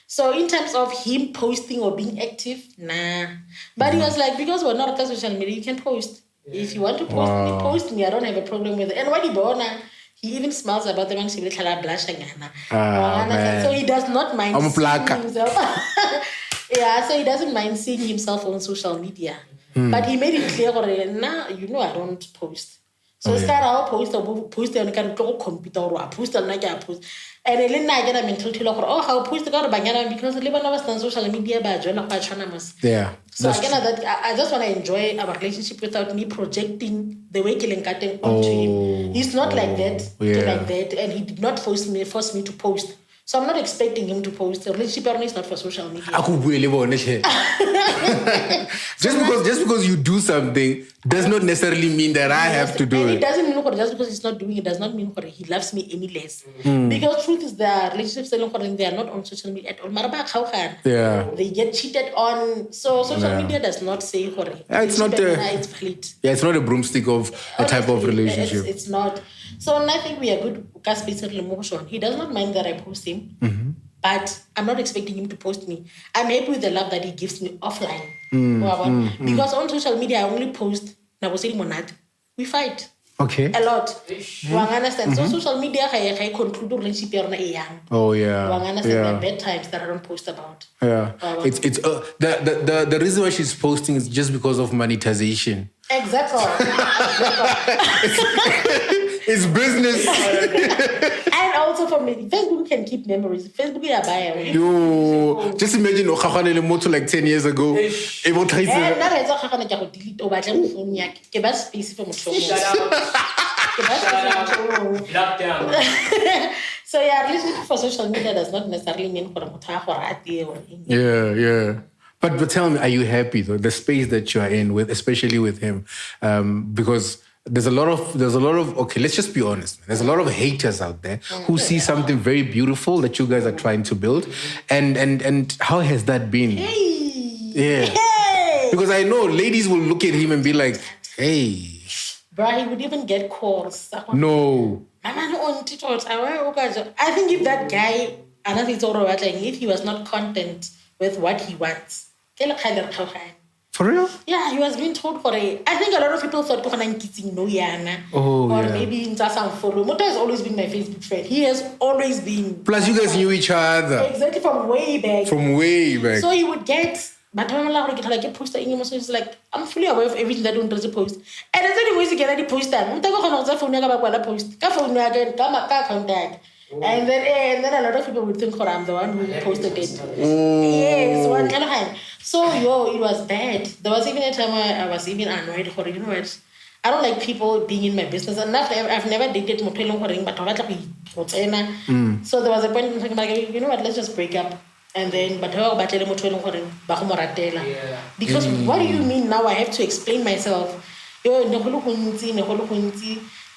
So in terms of him posting or being active, nah. But he was like, because we're not on social media, you can post. If you want to post me, I don't have a problem with it. And when he even smiles about the ones he will blushing. So he does not mind seeing himself. So he doesn't mind seeing himself on social media. But he made it clear, I don't post. So it's kind of post on the computer or post on post. And then I get a mental how post the because Lebanon was on social media by John. Yeah. So again, I just want to enjoy our relationship without me projecting the way Killing Katen onto him. He's not like that, and he did not force me to post. So I'm not expecting him to post. The relationship is not for social media. just because you do something does not necessarily mean that I have to do it. It doesn't mean just because he's not doing it does not mean he loves me any less. Because truth is the relationships they are not on social media at all. Yeah. They get cheated on. So social media does not say it's not it's valid. Yeah, it's not a broomstick of a type of relationship. It's not. So I think we are good. He does not mind that I post him. But I'm not expecting him to post me. I'm happy with the love that he gives me offline. Because on social media, I only post. We fight. Okay. A lot. Understand? So social media, I conclude relationship. Oh yeah. Understand the bad times that I don't post about. Yeah. It's the reason why she's posting is just because of monetization. Exactly. It's business. And also for me, Facebook can keep memories. Facebook is a buyer. Yo, just imagine Okhakanele Moto like 10 years ago. Able to And now it's all going to delete over the phone. Give us space for Shut up. Lockdown. So yeah, relationship for social media does not necessarily mean for a mother or Yeah. But tell me, are you happy though? The space that you are in with, especially with him, because there's a lot of. Okay, let's just be honest. There's a lot of haters out there who see something very beautiful that you guys are trying to build, and how has that been? Yeah. Hey! Because I know ladies will look at him and be like, hey. Bro, he would even get calls. No. MAMANE ONTI. I think if that guy, if he was not content with what he wants, For real? yeah, he was being told for a. I think a lot of people thought no yana. Oh, or yeah. maybe in some follow. Mota has always been my Facebook friend. He has always been. Plus, you guys knew each other. Exactly from way back. So he would get. But I'm like a poster in so it's like I'm fully aware of everything that don't post. And then he was get the poster. I'm talking about the phone post. And then a lot of people would think I'm the one who posted it. Yes, one kind of hand. So it was bad. There was even a time where I was even annoyed for you know what? I don't like people being in my business. And I've never dated but so there was a point in time like, you know what, let's just break up. And then because what do you mean now I have to explain myself? Le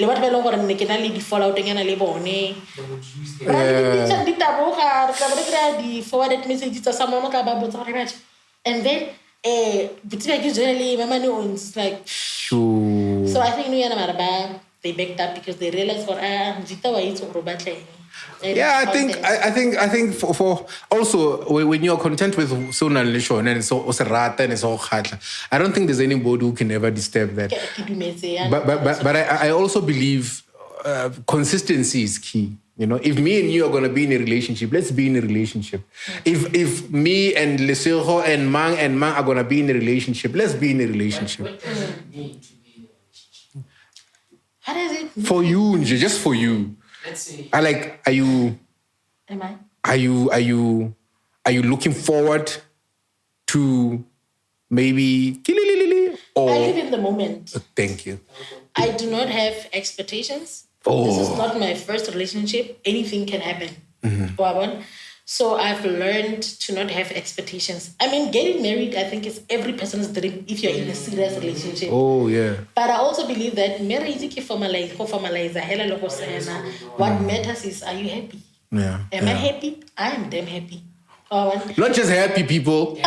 batho ba ile gore nne ke na le di fallout nyana le bone ba di taboga re tla ba di forwarded messages tsa someone ka ba botsa gore batho and then bitiba ke generally MAMANE ONTI like so I think they backed up because they realized for Jita wa itse gore ba tleng. Yeah, I think for also when you're content with Sona Lishon and so Osarata and so Khatla, I don't think there's anybody who can ever disturb that. But I also believe consistency is key. You know, if me and you are gonna be in a relationship, let's be in a relationship. If me and Lesero and Mang are gonna be in a relationship, let's be in a relationship. What does it mean to be in a relationship? How does it mean? For you, just for you. Let's say. Are you looking forward to maybe or I live in the moment. Thank you. I do not have expectations. This is not my first relationship. Anything can happen. So I've learned to not have expectations. I mean, getting married, I think, is every person's dream if you're in a serious relationship. Oh, yeah. But I also believe that marriage is formalize. What matters is, are you happy? Yeah. Am I happy? I am damn happy. Not just happy people,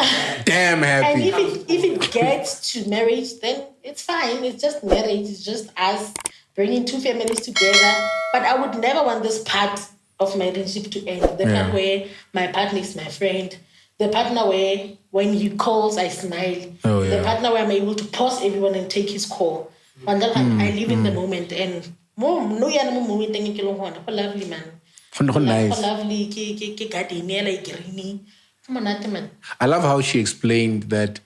damn happy. And if it gets to marriage, then it's fine. It's just marriage. It's just us bringing two families together. But I would never want this part of my relationship to end. The part where my partner is my friend. The partner where when he calls, I smile. The partner where I'm able to pause everyone and take his call. I live in the moment. And lovely, man. Nice. I love how she explained that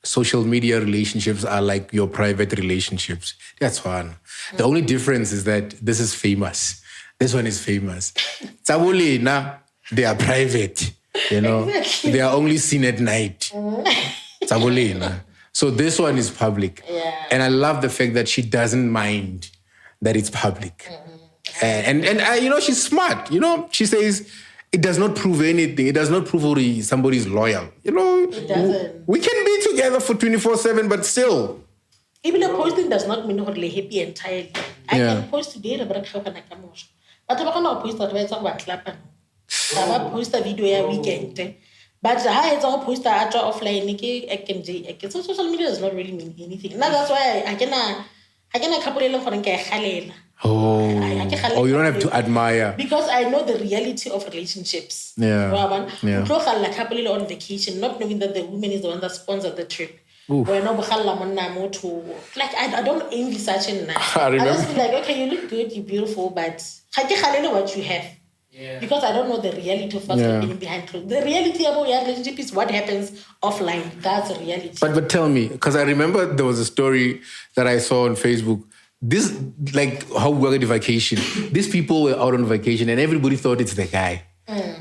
social media relationships are like your private relationships. That's one. The only difference is that this is famous. This one is famous. Tabulina, they are private. You know, Exactly. they are only seen at night. Tabulina. So this one is public. Yeah. And I love the fact that she doesn't mind that it's public. And you know, she's smart. You know, she says it does not prove anything. It does not prove somebody is loyal. You know, It doesn't. we can be together for 24/7, but still. Even a posting does not mean you're happy entirely. I can post today, but I'm not going to post. But I'm going to post that way. I'm going to post a video a weekend. But I post a offline. So social media does not really mean anything. Now that's why I can couple of Oh, you don't have to admire. Because I know the reality of relationships. Yeah. On vacation, not knowing that the woman is the one that sponsored the trip. Like I don't envy such a I remember. just feel like, okay, you look good, you're beautiful, but what you have. Yeah. Because I don't know the reality of what's happening behind closed. The reality about your relationship is what happens offline. That's the reality. But tell me, because I remember there was a story that I saw on Facebook this, like how we were on vacation, these people were out on vacation and everybody thought it's the guy.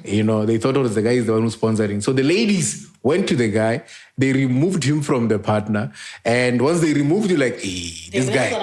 You know, they thought it was the guy is the one who's sponsoring. So the ladies went to the guy, they removed him from the partner, and once they removed you, like, hey, this guy. So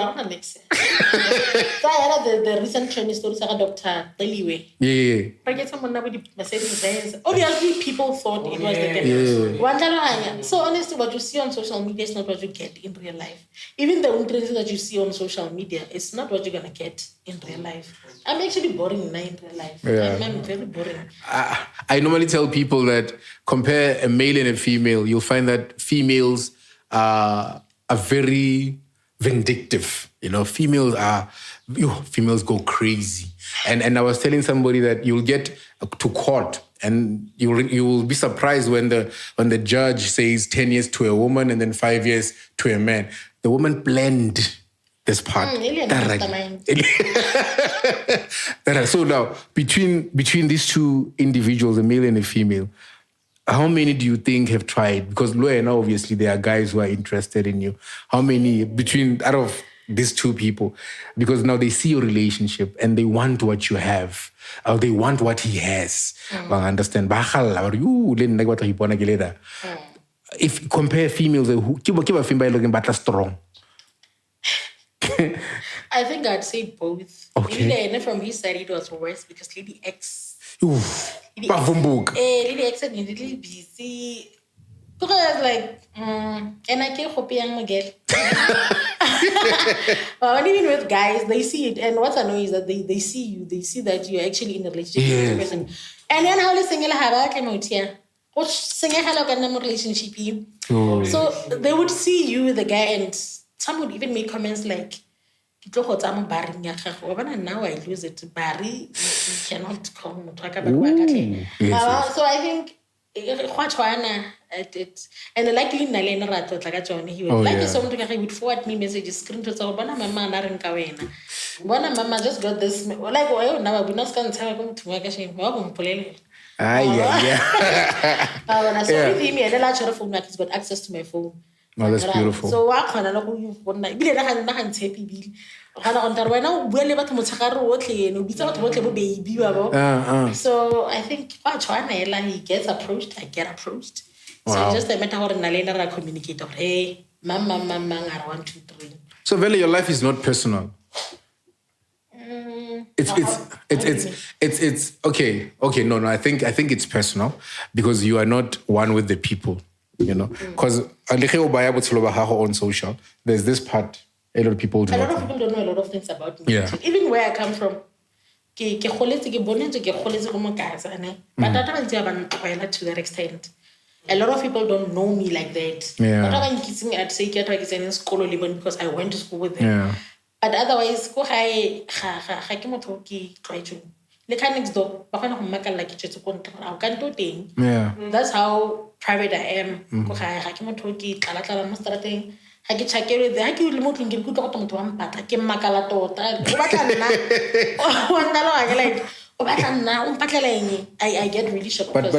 I had the recent training stories about Dr. Teliwe. Yeah. Forget someone with the Mercedes. Obviously, people thought it was the guy. So honestly, what you see on social media is not what you get in real life. Even the interest that you see on social media is not what you're gonna get in real life. I'm actually boring now in real life. Yeah. I'm very boring. I normally tell people that compare a male and a female, you'll find that females are very vindictive. You know, females go crazy. And I was telling somebody that you'll get to court and you will be surprised when the judge says 10 years to a woman and then 5 years to a man. The woman planned this part. So now, between these two individuals, a male and a female, how many do you think have tried? Because now, obviously, there are guys who are interested in you. How many out of these two people? Because now they see your relationship and they want what you have, or they want what he has. I understand. If you compare females, who strong. I think I'd say both. Okay. From his side, it was worse because Lady X. Lady X is a little busy. Because I was like, and I can't hope I'm again. But even with guys, they see it. And what's annoying is that they see you. They see that you're actually in a relationship with this person. And then how they relationship. So they would see you with the guy, and some would even make comments like, now I lose it. Barry, you cannot come talk about it. So I think and likely he would like someone to would forward me messages, screenshots of mama just got this like now we're not going to tell him to work so with him and the phone he's got access to my phone. Oh, that's beautiful. So I can't know you want to be happy. So I think he gets approached, I get approached. Wow. So it's just a matter of I communicate. Hey, mama, I want 2, 3. So Vele, your life is not personal. It's okay. Okay, no. I think it's personal because you are not one with the people. You know, because on social, there's this part a lot of people do. A lot of people don't know a lot of things about me. Yeah. Even where I come from, but to that extent. A lot of people don't know me like that. Yeah. Because I went to school with them. Yeah. But otherwise, like next door, yeah. That's how private I am. I get really shocked. But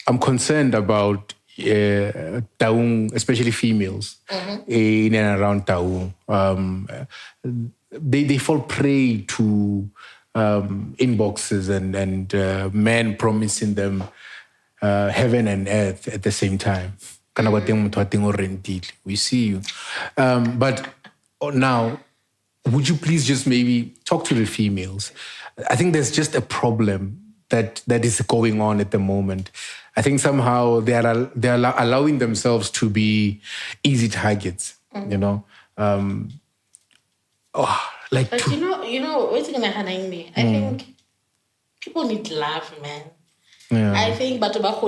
I'm concerned about Taung, especially females in and around Taung. They fall prey to inboxes and men promising them heaven and earth at the same time. We see you. But now, would you please just maybe talk to the females? I think there's just a problem that is going on at the moment. I think somehow they're allowing themselves to be easy targets, you know? But you know, what's gonna happen me? I think people need love, man. Yeah. I think, but about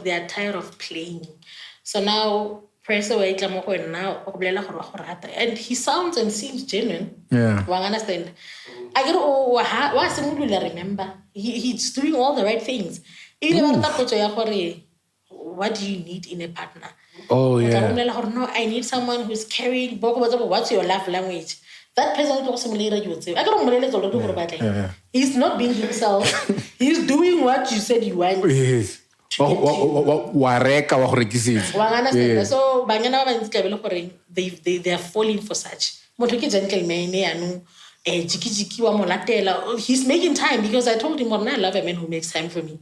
they are tired of playing. So now, press away now, and he sounds and seems genuine. Yeah. I understand. I get remember. He's doing all the right things. What do you need in a partner? Oh, yeah. No, I need someone who's carrying. What's your love language? That person also later you would say, I don't know. He's not being himself. He's doing what you said you want. Yes. wa reka wa go rekisetsa. Wa understand? So banyana ba bantsi ka be le gore they are falling for such. Motho ke gentleman ya jiki wa molatela. He's making time because I told him, I love a man who makes time for me.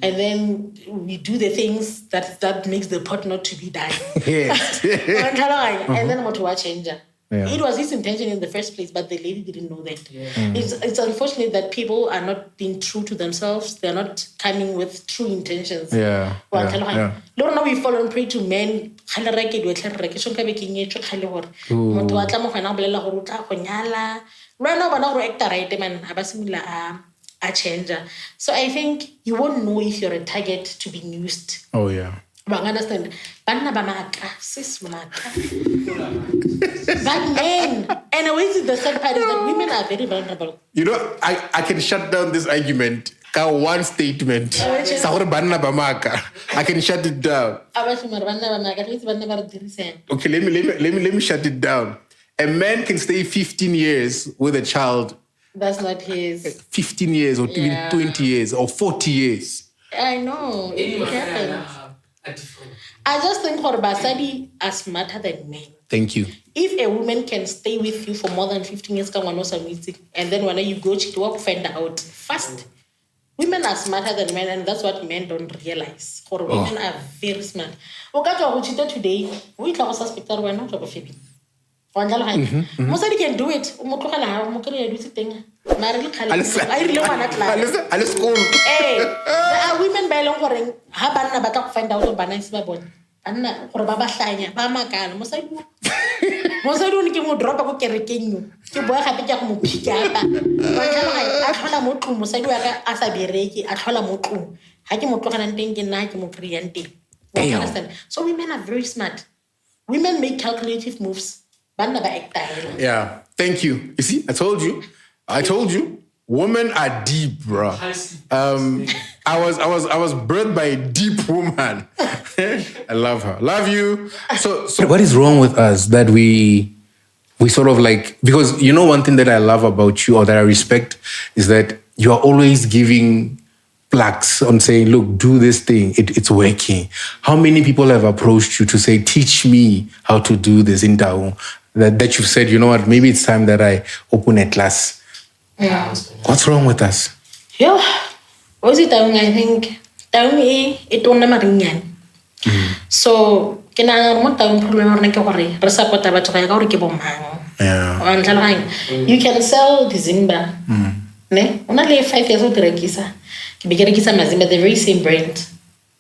And then we do the things that makes the pot not to be done. Yes. And then motho wa changer. Yeah. It was his intention in the first place, but the lady didn't know that. It's unfortunate that people are not being true to themselves. They're not coming with true intentions. Yeah. Lord, now we fall and pray to men. Right now, a changer. So I think you won't know if you're a target to be used. Oh yeah. But understand, but men, and always the sad part is that women are very vulnerable. You know, I can shut down this argument. One statement. I can shut it down. Okay, let me shut it down. A man can stay 15 years with a child. That's not his. 15 years or even 20 years or 40 years. I know. It happens. I just think Basadi are smarter than men. Thank you. If a woman can stay with you for more than 15 years, and then when you go to work, find out fast. Women are smarter than men, and that's what men don't realize. Women are very smart. Today, we can suspect that we're not of Mosadi can do it. I really want to Hey, there are women by long ring. Habana batak find out about nice babon. Anna or Baba Shanya, Bamakan, Mosadu. Mosadu Nikimu drop a kerekin. You boy happy Jamu Picapa. At Holamutu, Mosadu Asabireki, at Holamutu. Hakimukan and thinking Nakimu Prianti. So women are very smart. Women make calculative moves. Yeah, thank you. You see, I told you. Women are deep, bro. I was birthed by a deep woman. I love her. Love you. So what is wrong with us that we sort of like, because you know one thing that I love about you or that I respect is that you are always giving plaques on saying, look, do this thing. It's working. How many people have approached you to say, teach me how to do this in Taung? That you've said, you know what, maybe it's time that I open a class. Yeah. What's wrong with us? Yeah. What's it Taung? I think Taung it on the So can I not Taung problem or Nakori? Resapota Bataka Yeah. You can sell December. Ne? Only 5 years old Rekisa. Kibigerikisa Mazimba, the very same brand.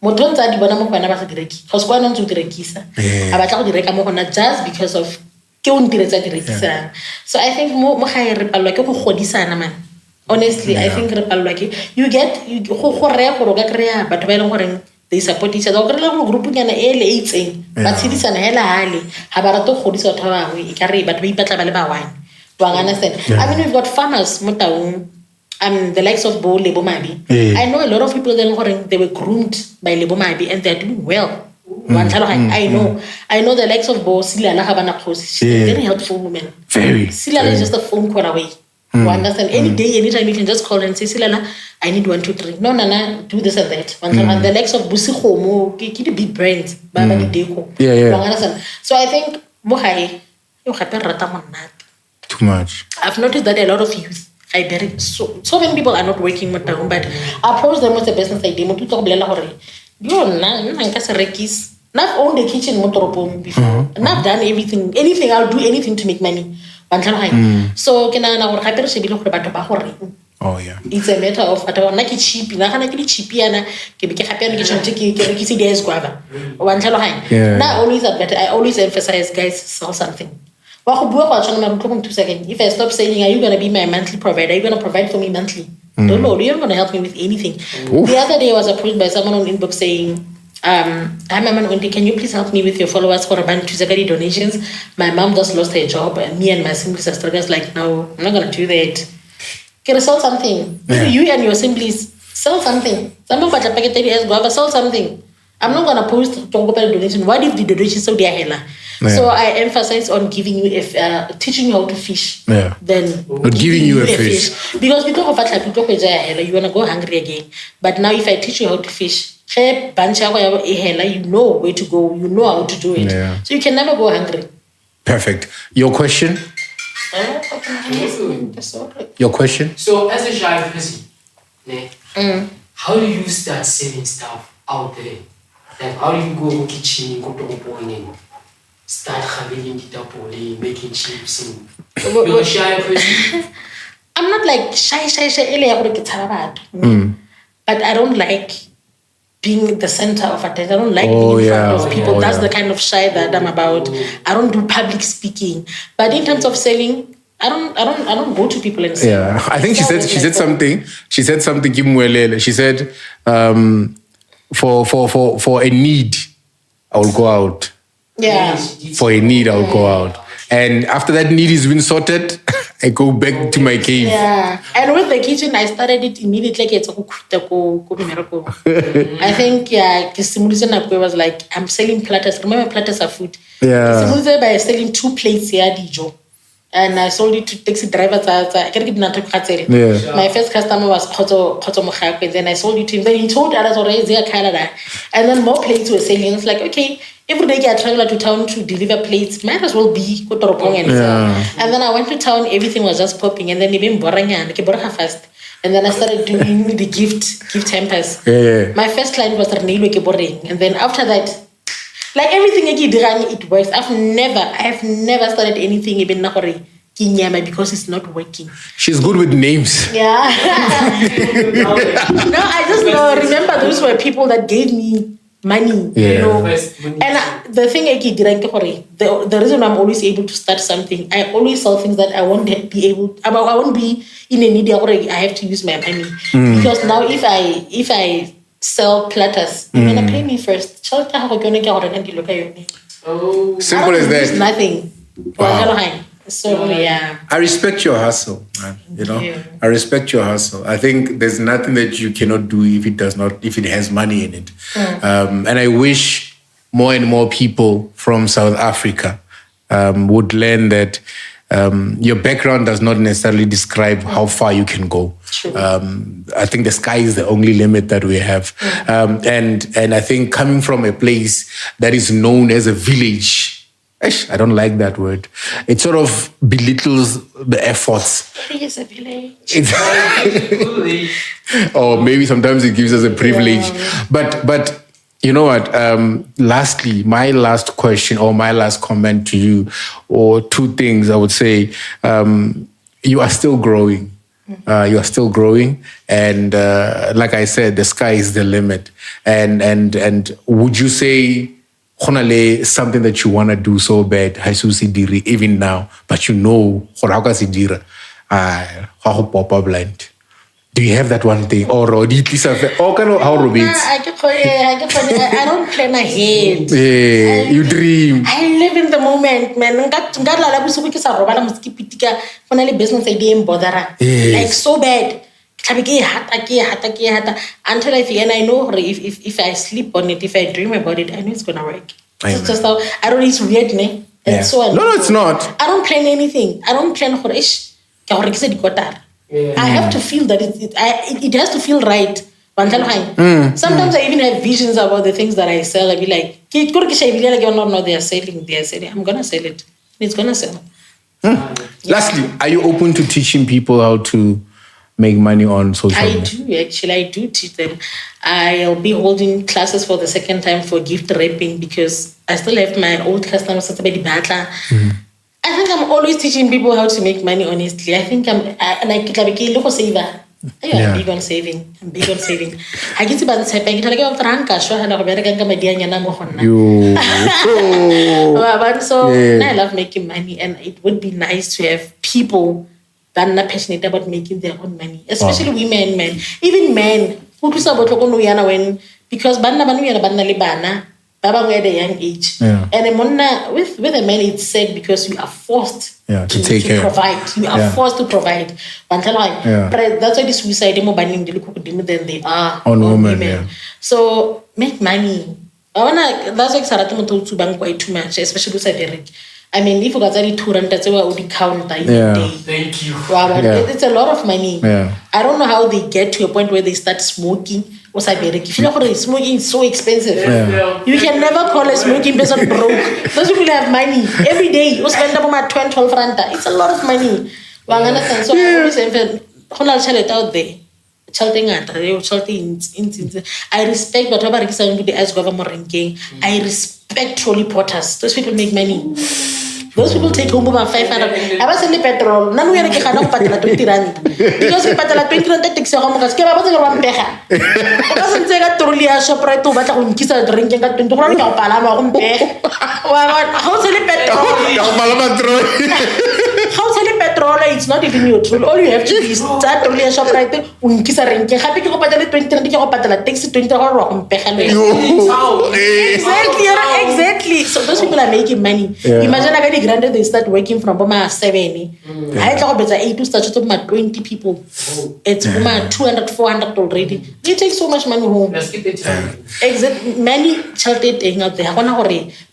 Motonza di Bonamo Panaba Greki. Hosquanon to Grekisa. About the Rekamona just because of so I think honestly, I think you get but they support each other. Group but understand. I mean, we've got farmers, the likes of Bo Lebomabi. I know a lot of people they were groomed by Lebomabi and they're doing well. I know the likes of Bo Silala Habana Kosi. She's a very helpful woman. Very. Silala is just a phone call away. You understand? Any day, anytime you can just call and say, Silala, I need 1, 2, 3. No, do this and that. The likes of Busi Homo, get the big brands, Baba Deco. You understand? So I think Mohai, you have too much. I've noticed that a lot of youth, so many people are not working with them, but approach them with the business idea. Not own the kitchen before. Not done anything. I'll do anything to make money. So can I now happen to be oh yeah. It's a matter of cheap. Now I always emphasize, guys, sell something. If I stop saying, are you going to be my monthly provider? Are you going to provide for me monthly? Don't know. You're not going to help me with anything. The other day I was approached by someone on inbox saying, hi MAMANE ONTI, can you please help me with your followers for a bunch of donations? My mom just lost her job and me and my siblings are struggling. Like, no, I'm not going to do that. Can I sell something? Yeah. You and your siblings, sell something. Sell something. I'm not going to post donation. What if the donation is so dear? So I emphasize on giving you teaching you how to fish. Yeah. Then not giving you a fish. Because we talk about you want to go hungry again. But now if I teach you how to fish, you know where to go, you know how to do it. Yeah. So you can never go hungry. Perfect. Your question? Your question? So as a shy person, how do you start selling stuff out there? Like how do you go to kitchen, go to and start having it making chips and you're a shy person? I'm not like shy. But I don't like being the center of attention. I don't like being in front of people. That's the kind of shy that I'm about. I don't do public speaking. But in terms of selling, I don't go to people and sell. Yeah, I think she said something. She said something. She said, for a need, I will go out. Yeah. For a need, I will go out. And after that need has been sorted, I go back to my cave. Yeah. And with the kitchen, I started it immediately. I think, Kisimulise was like, I'm selling platters. Remember, platters are food. Yeah. Kisimulise by selling 2 plates here, Dijo. And I sold it to taxi drivers. Yeah. My first customer was Koto Mohakwe. Then I sold it to him. Then he told others already, Canada. And then more plates were selling. It's like, okay, every day I travel to town to deliver plates. Might as well be Kotoropong and sell. And then I went to town, everything was just popping. And then even Boranga fast. And then I started doing the gift hampers. Yeah. My first client was Renilo Keboreng. And then after that, like everything it works. I have never started anything even Nakori Kinyama because it's not working. She's good with names. Yeah. No, I just know. Remember, those were people that gave me money. You know. And the thing the reason I'm always able to start something, I always sell things that I won't be in a need. I have to use my money because now if I sell platters, you're gonna pay me first. Simple as that. Use nothing. Wow. So yeah. I respect your hustle, man. You know, I respect your hustle. I think there's nothing that you cannot do if it has money in it. And I wish more and more people from South Africa would learn that your background does not necessarily describe how far you can go. I think the sky is the only limit that we have. And I think coming from a place that is known as a village, I don't like that word. It sort of belittles the efforts. It is a village. Or maybe sometimes it gives us a privilege. But you know what? Lastly, my last question or my last comment to you, or 2 things I would say. You are still growing. You are still growing, and like I said, the sky is the limit. And would you say something that you want to do so bad, even now, but you know, blind? Do you have that one thing? Or how I don't plan ahead. Yeah, you dream. I live in the moment, man. Business idea like so bad. Until I figure, and I know if I sleep on it, if I dream about it, I know it's gonna work. It's just how I don't. It's weird, ne? Yeah. No, it's not. I don't plan anything. I don't plan for ish. I have to feel that it has to feel right. Sometimes I even have visions about the things that I sell. I be like, no, they are selling. I'm gonna sell it. It's gonna sell. Lastly, are you open to teaching people how to make money on social media? I do, actually. I do teach them. I'll be holding classes for the second time for gift wrapping because I still have my old customers. I think I'm always teaching people how to make money, honestly. I think I'm a saver. I'm big on saving. I get about I love making money, and it would be nice to have people that are passionate about making their own money, especially women, men, even men. Because at a young age. And with a man, it's said because you are forced to provide. You are forced to provide. But that's why the suicide more than they are on women. Yeah. So make money. That's like Saratomo told to bank quite too much, especially with Derek. I mean, if you got 200, that's why I would count a day. Thank you. Wow, it's a lot of money. I don't know how they get to a point where they start smoking If you know smoking is so expensive. Yeah. You can never call a smoking person broke. Those people have money. Every day, you spend about 20, 12 rand. It's a lot of money. So I always say, out there. I respect whatever as government. I respect trolley porters. Those people make money. Those people take home about 500. I was selling petrol. None we are getting 20 rand. Because we pay 20 rand takes home because I wasn't one peha. I wasn't saying that trolley a shop right to but on kiss a drinking at 20 rand. How selling petrol? How selling petrol? It's not even neutral. All you have to do is start trolley a shop right there. Kiss a ring. Happy to go pay 20 rand. You pay takes 20 rand. Exactly. So those people are making money. Imagine I granted they start working from 7. I thought it's 8 to start to 20 people. It's 200, 400 already. They take so much money home. Exactly. Many children taking out there.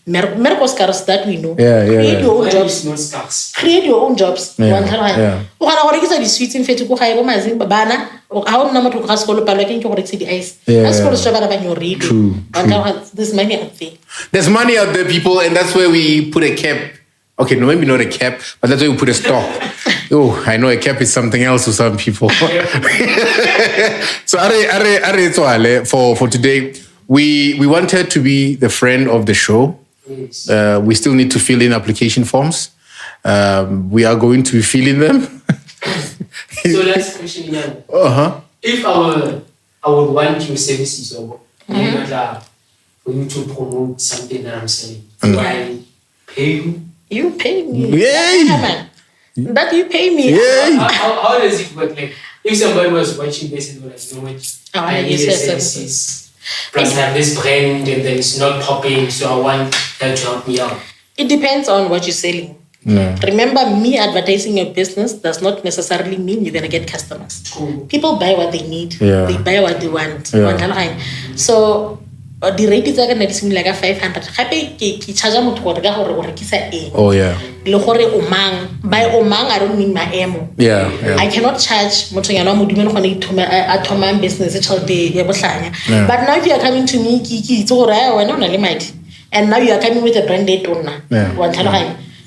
Miracles cars that we know. Create your own jobs. Create your own jobs. The sweets in Fetu Haibo Mazin Babana or how number to Casco Palakin to City Ice. That's called Shabba your radio. There's money out there. There's money out there, people, and that's where we put a cap. Okay, no, maybe not a cap, but that's where we put a stop. Oh, I know a cap is something else to some people. So, for today, we wanted to be the friend of the show. Yes. We still need to fill in application forms. We are going to be filling them. So that's question. If I would want your services or for you to promote something that I'm selling, do I pay you? You pay me. Yay! That you pay me. Yay! How does it work? Like, if somebody was watching this and was like, you know what, I need a services. Plus, I have this brand and then it's not popping, so I want them to help me out. It depends on what you're selling. Remember, me advertising your business does not necessarily mean you're going to get customers. Cool. People buy what they need. They buy what they want. So, the rate is like 500. Happy charge a Oh, yeah. By omang, I don't mean my emo. Yeah. I cannot charge a business. But now if you are coming to me, and now you are coming with a branded owner.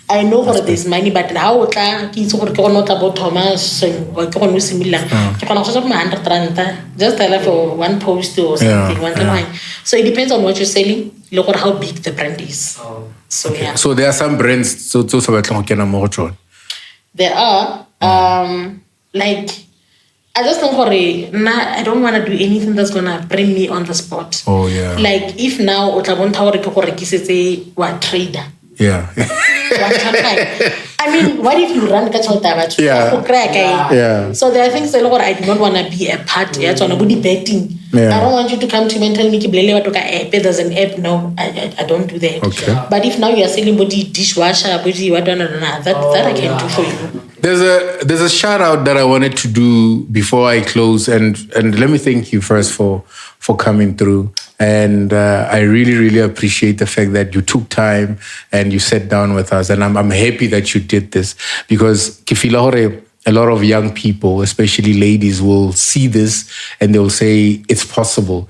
I know for this money, but how kids not about Thomas or similar. Just tell her for one post or something. So it depends on what you're selling. Look at how big the brand is. So yeah. So there are some brands. There are like I just don't worry. I don't want to do anything that's gonna bring me on the spot. Oh yeah. Like if now what trader. Yeah. I mean, what if you run Kachaltava? Yeah. So there are things that I do not want to be a part. Yeah, so I'm betting. I don't want you to come to me and tell me there's an app. No, I don't do that. Okay. But if now you are selling body dishwasher, body that I can do for you. There's a shout out that I wanted to do before I close, and let me thank you first for coming through. And I really, really appreciate the fact that you took time and you sat down with us. And I'm happy that you did this, because a lot of young people, especially ladies, will see this and they'll say, it's possible.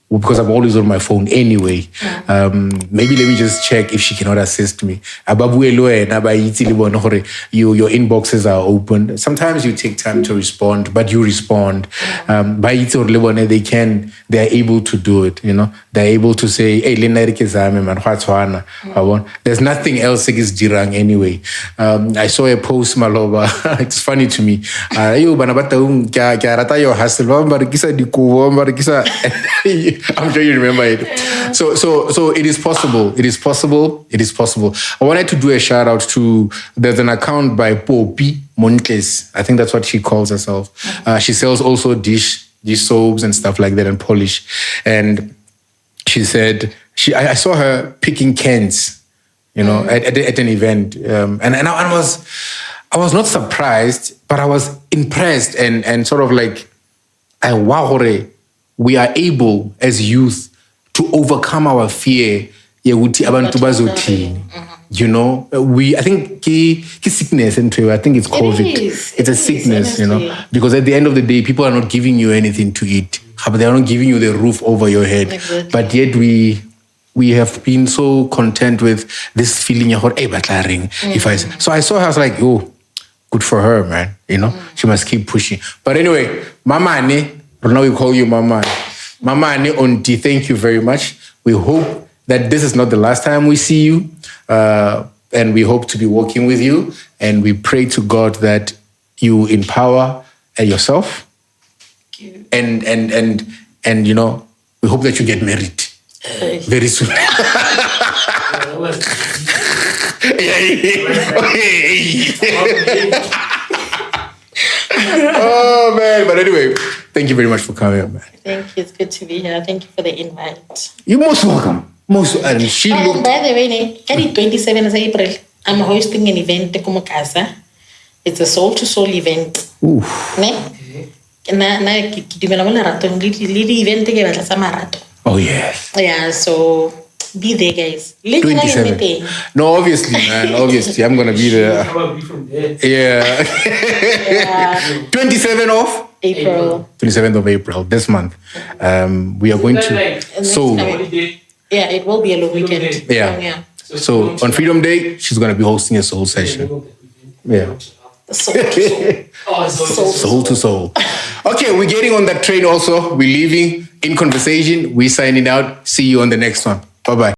Because I'm always on my phone anyway. Maybe let me just check if she cannot assist me. Your inboxes are open. Sometimes you take time to respond, but you respond. They are able to do it, you know. They're able to say, hey, there's nothing else anyway. I saw a post, Maloba. It's funny to me. I'm sure you remember it. So it is possible. It is possible. It is possible. I wanted to do a shout out to, there's an account by Poppy Montes. I think that's what she calls herself. She sells also dish soaps and stuff like that and polish. And she said, I saw her picking cans, you know, at an event. And I was not surprised, but I was impressed and sort of like, we are able as youth to overcome our fear. You know, I think sickness into I think it's COVID. It's a sickness, you know, because at the end of the day, people are not giving you anything to eat. but they're not giving you the roof over your head. Exactly. But yet we have been so content with this feeling. Hey, so I saw her, I was like, oh, good for her, man. You know, she must keep pushing. But anyway, Mamane, now we call you Mamane. Mamane Onti, thank you very much. We hope that this is not the last time we see you. And we hope to be working with you. And we pray to God that you empower yourself. And you know, we hope that you get married very soon. Oh man, but anyway, thank you very much for coming, man. Thank you. It's good to be here. Thank you for the invite. You're most welcome. And she looked. By the way, on 27th of April, I'm hosting an event in Kumukasa. It's a soul-to-soul event. Oof. Oh yes. Yeah, so be there, guys. 27. No, obviously, man. Obviously, I'm gonna be there. Probably from there. Yeah. 27th of April. 27th of April this month. We are going to Seoul. Yeah, it will be a long weekend. Yeah. So on Freedom Day, she's gonna be hosting a soul session. Yeah. Soul to soul. Soul to soul. Okay, we're getting on that train also. We're leaving in conversation. We're signing out. See you on the next one. Bye-bye.